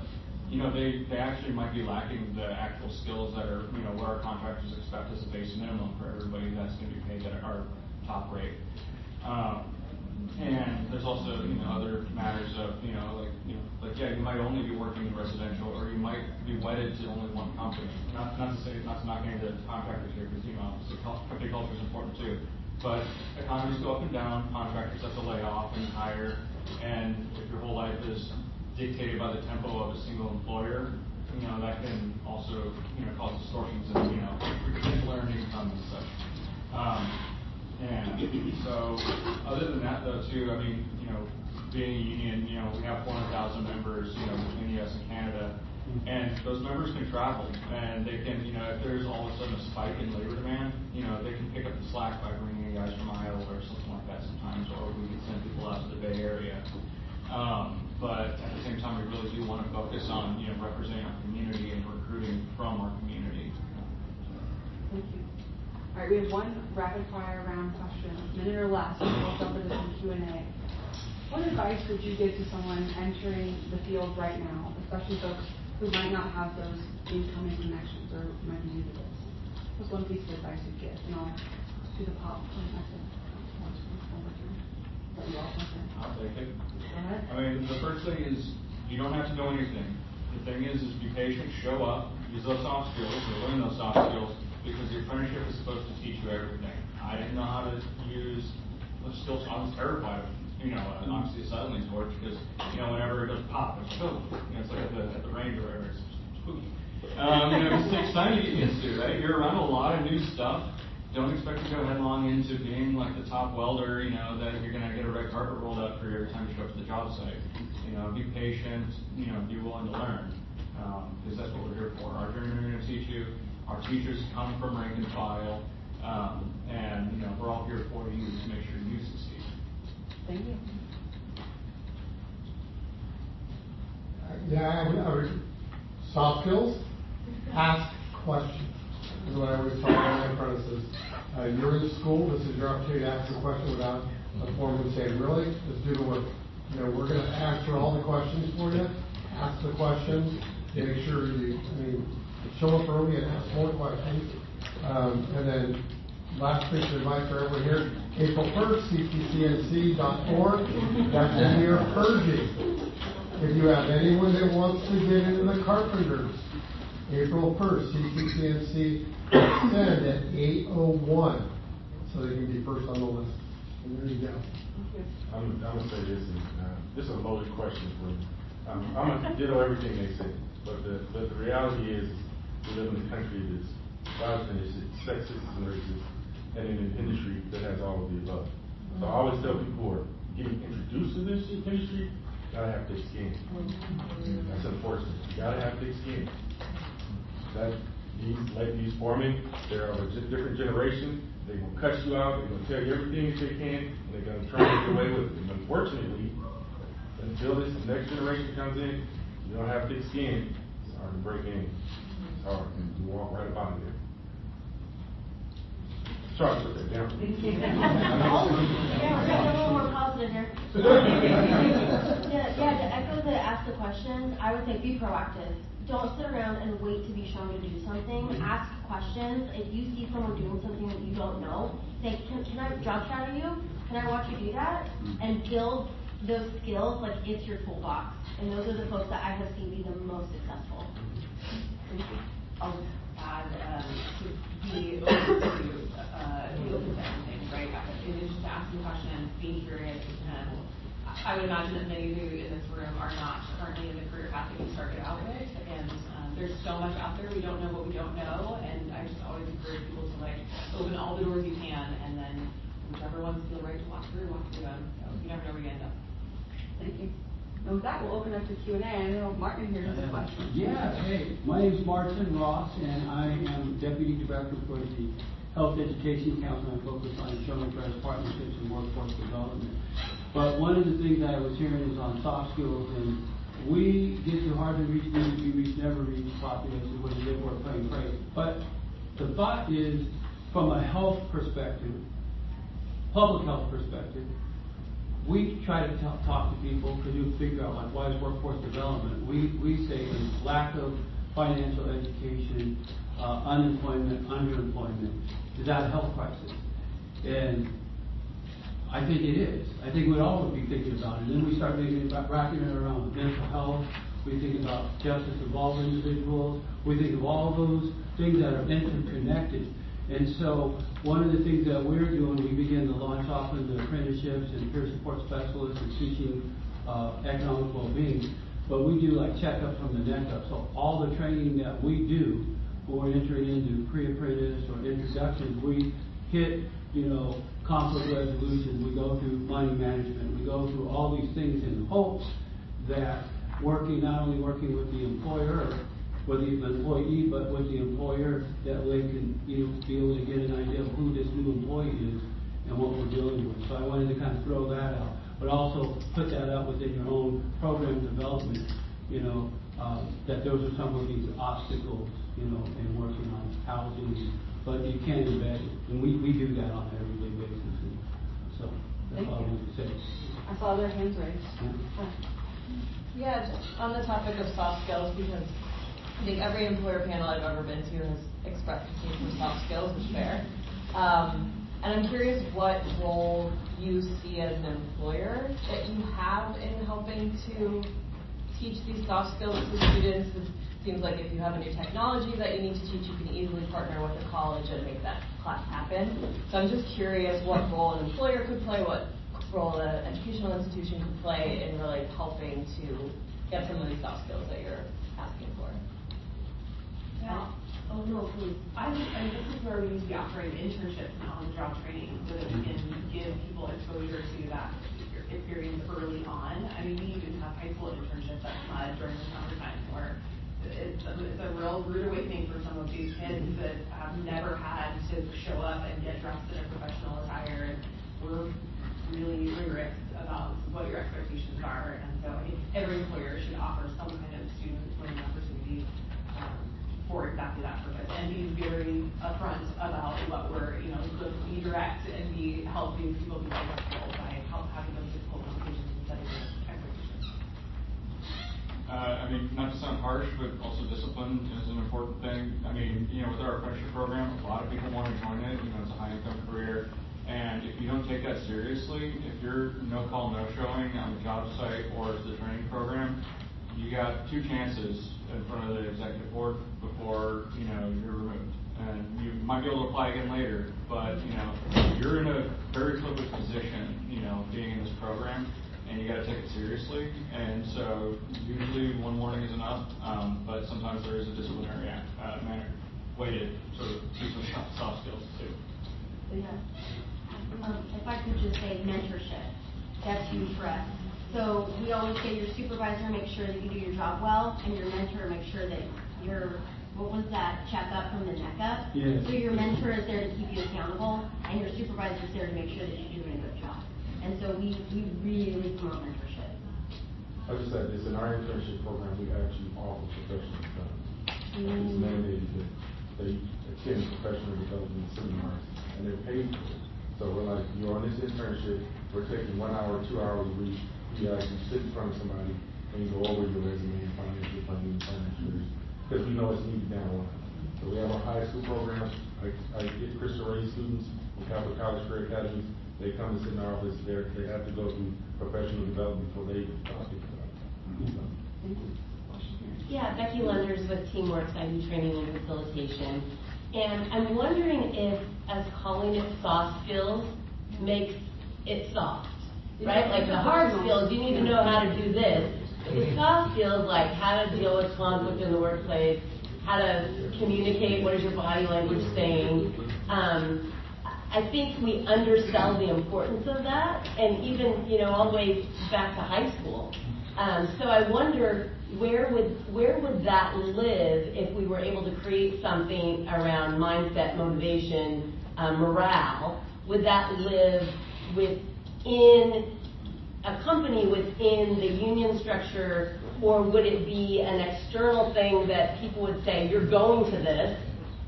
they actually might be lacking the actual skills that are, what our contractors expect as a base minimum for everybody that's going to be paid at our top rate. And there's also, other matters of, you might only be working in residential, or you might be wedded to only one company. Not to knock any of the contractors here, because, obviously company culture is important too. But economies go up and down, contractors have to lay off and hire, and if your whole life is dictated by the tempo of a single employer, that can also, cause distortions in, learned income and such. And so, other than that, though, too, being a union, we have 400,000 members, between the U.S. and Canada, and those members can travel, and they can, if there's all of a sudden a spike in labor demand, they can pick up the slack by bringing in guys from Iowa or something like that sometimes, or we can send people out to the Bay Area. But at the same time, we really do want to focus on, representing our community and recruiting from our community. Thank you. All right, we have one rapid fire round question, a minute or less, and we'll jump into some Q&A. What advice would you give to someone entering the field right now, especially folks who might not have those incoming connections or might be new to this? What's one piece of advice you'd give? And I'll do the pop point method. I'll take it. Go ahead. The first thing is you don't have to know anything. The thing is be patient, show up, use those soft skills, or learn those soft skills, because the apprenticeship is supposed to teach you everything. I didn't know how to use the skills. I was terrified of, obviously acetylene torch, because, whenever it goes pop, it's like, it's like at the range or whatever, it's spooky. It takes time to get used to, right? You're around a lot of new stuff. Don't expect to go headlong into being like the top welder, that you're going to get a red carpet rolled up for you every time you show up to the job site. Be patient, be willing to learn, because that's what we're here for. Our journeymen are going to teach you. Our teachers come from rank and file, and we're all here for you to make sure you succeed. Thank you. I would soft skills, ask questions. Is what I always tell my apprentices. You're in school, this is your opportunity to ask a question without a foreman saying, really? Let's do the work. We're going to answer all the questions for you. Ask the questions. Make sure show up early and ask more questions. And then last piece of advice for everyone here, April 1st, cccnc.org. That's when we are purging. If you have anyone that wants to get into the carpenters, April 1st, CCCNC send at 8:01, so they can be first on the list. And there you go. I'm going to say this is a loaded question for you. I'm going to ditto everything they say, but the reality is we live in a country that's misogynist, sexist, and racist, and in an industry that has all of the above. So I always tell people who are getting introduced to this industry, you got to have thick skin. That's unfortunate. You got to have thick skin. These foremen, they're of a different generation. They're going to cut you out. They're going to tell you everything that they can. And they're going to try to get away with it. And unfortunately, until this next generation comes in, you don't have thick skin. It's hard to break in. It's hard. You walk right up out of there. Sorry to put that down. Yeah, we're getting a little more positive here. To echo the ask the questions, I would say be proactive. don't sit around and wait to be shown to do something. Ask questions. If you see someone doing something that you don't know, say, can I job shadow you? Can I watch you do that? And build those skills like it's your toolbox. And those are the folks that I have seen be the most successful. I'll add to be open to everything, right? In addition to asking questions, being curious, and I would imagine that many of you in this room are not currently in the career path that you started out with, and there's so much out there. We don't know what we don't know, and I just always encourage people to like open all the doors you can, and then whichever ones feel right to walk through them. So you never know where you end up. Thank you. And with that, we'll open up to Q&A. I know Martin here has a question. Yeah, hey, my name is Martin Ross, and I am Deputy Director for the Health Education Council. I focus on internal affairs, partnerships, and workforce development. But one of the things that I was hearing is on soft skills, and we get to hard to reach, never reach populations where they live, work, play, and pray. But the thought is, from a health perspective, public health perspective, we try to talk to people because you figure out, like, why is workforce development? We say lack of financial education, unemployment, underemployment. Is that a health crisis? And I think it is. I think we'd all would be thinking about it. And then we start thinking about wrapping it around mental health. We think about justice of all individuals. We think of all those things that are interconnected. And so one of the things that we're doing, we begin to launch off into apprenticeships and peer support specialists and teaching economic well-being. But we do like checkup from the neck up. So all the training that we do when we're entering into pre-apprentice or introductions, we hit, conflict resolution, we go through money management, we go through all these things in hopes that not only working with the employer or with the employee, but with the employer, that way can be able to get an idea of who this new employee is and what we're dealing with. So I wanted to kind of throw that out, but also put that out within your own program development, that those are some of these obstacles, in working on housing, but you can embed it. And we do that on an everyday basis. And so that's all I wanted to say. I saw their hands raised. Yeah, just on the topic of soft skills, because I think every employer panel I've ever been to has expressed the need for soft skills, which is fair. And I'm curious what role you see as an employer that you have in helping to teach these soft skills to students. It seems like if you have a new technology that you need to teach, you can easily partner with a college and make that class happen. So I'm just curious what role an employer could play, what role an educational institution could play in really helping to get some of these soft skills that you're asking for. Yeah. Oh, no, please. This is where we need to be offering internships and on-the-job training so that we can give people exposure to that experience early on. I mean, we even have high school internships at SMUD during the summertime where it's a real rude awakening for some of these kids that have never had to show up and get dressed in a professional attire. And we're really rigorous about what your expectations are. And so I think every employer should offer some kind of student learning opportunity for exactly that purpose, and be very upfront about what we're, be direct and help these people be successful by having those difficult conversations and setting their expectations. Not to sound harsh, but also discipline is an important thing. With our apprenticeship program, a lot of people want to join it. It's a high-income career. And if you don't take that seriously, if you're no-call, no-showing on the job site or the training program, you got two chances in front of the executive board before, you're removed. And you might be able to apply again later, but, you're in a very privileged position, being in this program, and you got to take it seriously. And so usually one warning is enough, but sometimes there is a disciplinary way to sort of teach them soft skills too. Yeah. If I could just say mentorship, that's huge for us. So we always say your supervisor make sure that you do your job well, and your mentor make sure that what was that checkup from the neck up? Yes. So your mentor is there to keep you accountable, and your supervisor is there to make sure that you're doing a good job. And so we really promote mentorship. I just said this, in our internship program, we actually offer professional development. It's mandated that they attend professional development seminars, and they're paid for it. So we're like, you're on this internship, we're taking 1 hour, 2 hours a week. You actually sit in front of somebody and go over your resume and financial funding, financial, because we know it's needed down the line. So we have our high school programs. I get Christian Ray students from Catholic College Career Academy. They come and sit in our office. They have to go through professional development before they talk to Thank you. Yeah, Becky Lenders with Teamwork IB Training and Facilitation. And I'm wondering if, as calling it soft skills, makes it soft, right? Like the hard skills, you need to know how to do this. But the soft skills, like how to deal with conflict in the workplace, how to communicate, what is your body language saying. I think we undersell the importance of that, and even, all the way back to high school. So I wonder, where would that live if we were able to create something around mindset, motivation, morale? Would that live within a company, within the union structure, or would it be an external thing that people would say, you're going to this,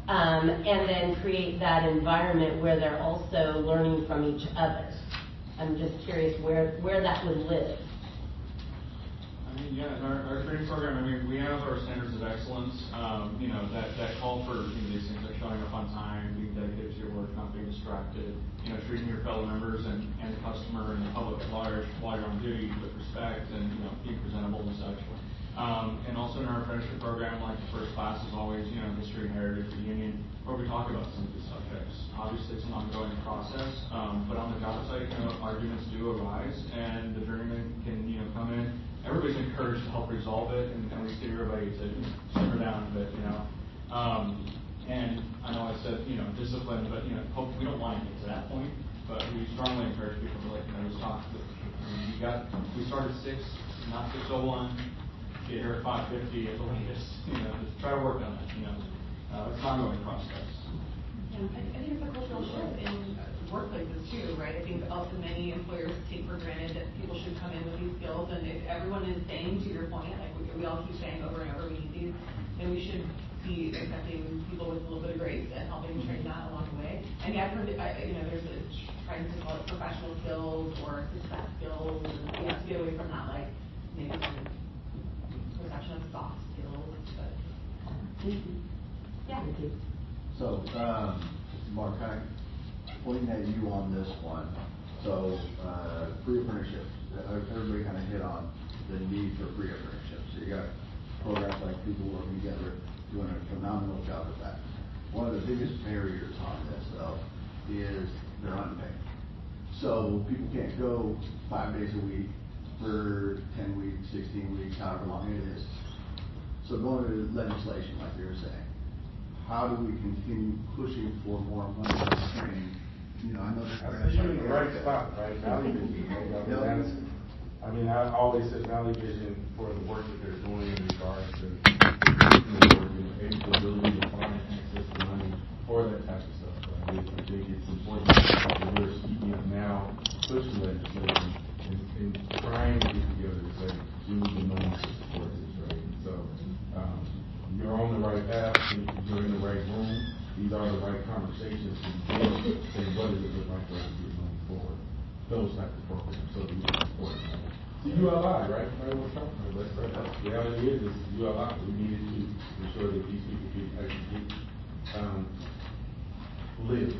and then create that environment where they're also learning from each other? I'm just curious where that would live. Yeah, in our training program, we have our standards of excellence, that call for these things like showing up on time, being dedicated to your work, not being distracted, treating your fellow members and the customer and the public at large while you're on duty with respect and, being presentable and such. And also in our apprenticeship program, like the first class is always, history and heritage of the union, where we talk about some of these subjects. Obviously, it's an ongoing process, but on the job site, arguments do arise, and the journeyman can, come in. Everybody's encouraged to help resolve it, and we see everybody to simmer down a bit, And I know I said, discipline, but, hope we don't want to get to that point, but we strongly encourage people to, just talk. We start at 6, not 6:01, get here at 5:50 at the latest, just try to work on that, it's an ongoing process. Yeah, I think it's a cultural shift in workplaces too, right? I think also many employers take for granted that people should come in with these skills, and if everyone is saying, to your point, like we all keep saying over and over, we need these, then we should be accepting people with a little bit of grace and helping train that along the way. And yeah, there's a trend to call it professional skills or success skills, and we have to get away from that, like maybe some perception of soft skills, but yeah. So, Mark, kind of pointing at you on this one. So, pre-apprenticeships, everybody kind of hit on the need for pre-apprenticeships. So you got programs like people working together, doing a phenomenal job at that. One of the biggest barriers on this, though, is they're unpaid. So people can't go 5 days a week for 10 weeks, 16 weeks, however long it is. So going to legislation, like you were saying, how do we continue pushing for more money for training? I know that's you're in the right spot, right? Valley Vision, right? I always said Valley Vision for the work that they're doing in regards to the ability to find access to money for that type of stuff. Right? I think it's important that we're speaking up now, pushing legislation, and trying to get together to say we need the money to support this, right? So you're on the right path, and you're in the right room. These are the right conversations to say what does it look like for us to get money forward. Those types of programs. So we support it. The ULI, right? We're talking about that, right? The reality is ULI. We needed to ensure that these people could actually live.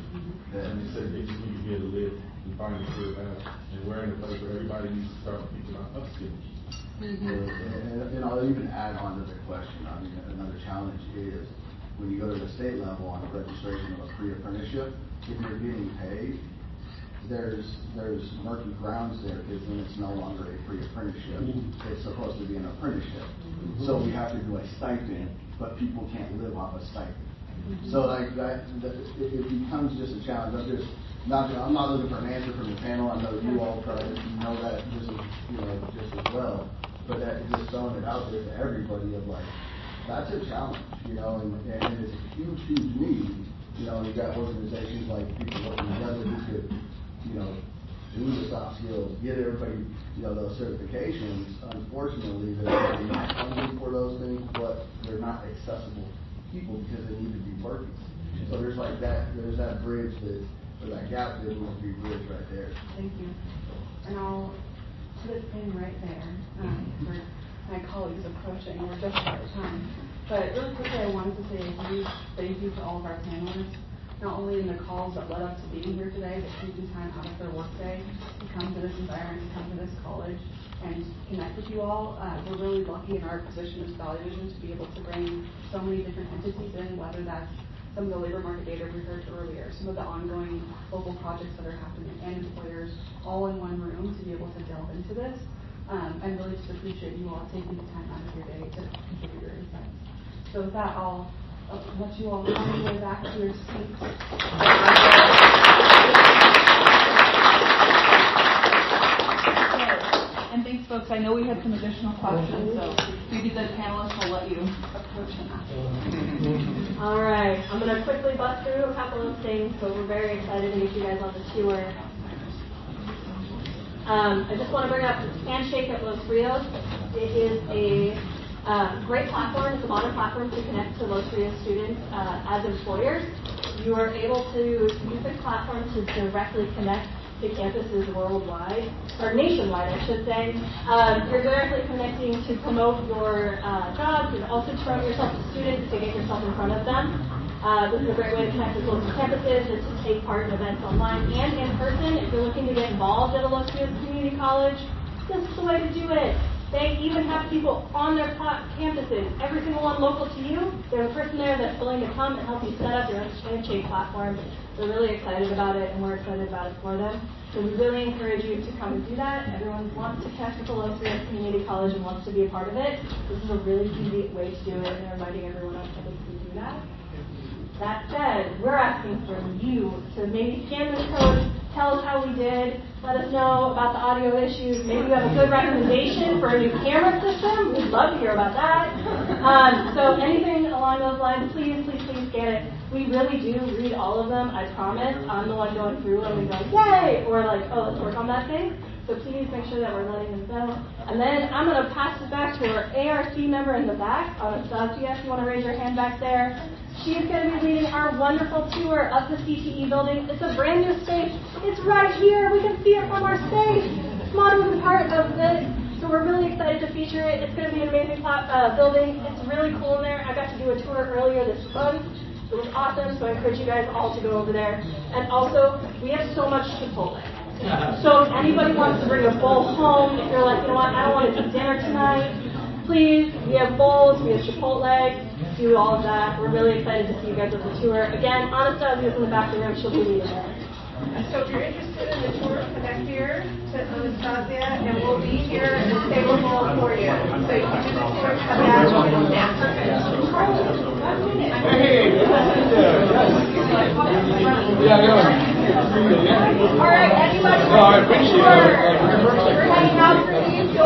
And they said they just need to be able to live and find a career path. And we're in a place where everybody needs to start thinking about upskilling. And I'll even add on to the question. Another challenge is when you go to the state level on the registration of a pre-apprenticeship, if you're getting paid, there's murky grounds there because then it's no longer a pre-apprenticeship. It's supposed to be an apprenticeship. So we have to do a stipend, but people can't live off a stipend. So like that, it becomes just a challenge. I'm not looking for an answer from the panel. I know you all probably know that just as well. But that just throwing it out there to everybody of like, that's a challenge, and it's a huge, huge need. You got organizations like people working together who could, do the soft skills, get everybody, those certifications. Unfortunately, they're not funding for those things, but they're not accessible to people because they need to be working. So there's like that, there's that bridge or that gap that needs to be bridged right there. Thank you. And I'll put a pin right there. my colleagues approaching. We're just out of time. But really quickly, I wanted to say a huge thank you to all of our panelists, not only in the calls that led up to being here today, but taking time out of their workday to come to this environment, to come to this college, and connect with you all. We're really lucky in our position as Valley Vision to be able to bring so many different entities in, whether that's some of the labor market data we heard earlier, some of the ongoing local projects that are happening, and employers all in one room to be able to delve into this. And really just appreciate you all taking the time out of your day to contribute your insights. So with that, I'll let you all find your way back to your seats. And thanks, folks. I know we had some additional questions, so maybe the panelists will let you approach them after. All right, I'm going to quickly bust through a couple of things, but we're very excited to get you guys on the tour. I just want to bring up Handshake at Los Rios. It is a great platform. It's a modern platform to connect to Los Rios students as employers. You are able to use this platform to directly connect to campuses worldwide, or nationwide, I should say. You're directly connecting to promote your jobs and also to promote yourself to students to get yourself in front of them. This is a great way to connect with local campuses and to take part in events online and in person. If you're looking to get involved at a Los Rios Community College, this is the way to do it. They even have people on their campuses, every single one local to you. There's a person there that's willing to come and help you set up your own Handshake platform. They're really excited about it, and we're excited about it for them. So we really encourage you to come and do that. Everyone wants to connect with the Los Rios Community College and wants to be a part of it. This is a really easy way to do it, and they're inviting everyone else to do that. That said, we're asking for you to maybe scan this code, tell us how we did, let us know about the audio issues. Maybe you have a good recommendation for a new camera system. We'd love to hear about that. So anything along those lines, please scan it. We really do read all of them, I promise. I'm the one going through and we go, yay! Or like, oh, let's work on that thing. So please make sure that we're letting them know. And then I'm going to pass it back to our ARC member in the back, Anastasia, if you want to raise your hand back there. She's going to be leading our wonderful tour of the CTE building. It's a brand new space. It's right here. We can see it from our space. SMUD was a part of this, so we're really excited to feature it. It's going to be an amazing building. It's really cool in there. I got to do a tour earlier this month. It was awesome, so I encourage you guys all to go over there. And also, we have so much Chipotle. So if anybody wants to bring a bowl home, if you're like, you know what, I don't want to eat dinner tonight, please, we have bowls, we have Chipotle, do all of that. We're really excited to see you guys at the tour. Again, Anastasia is in the back of the room, she'll be leading there. So if you're interested in the tour, connect here to Anastasia, and we'll be here at the table for you. So you can do the tour, come back, and All right, everybody. We're hanging out for these.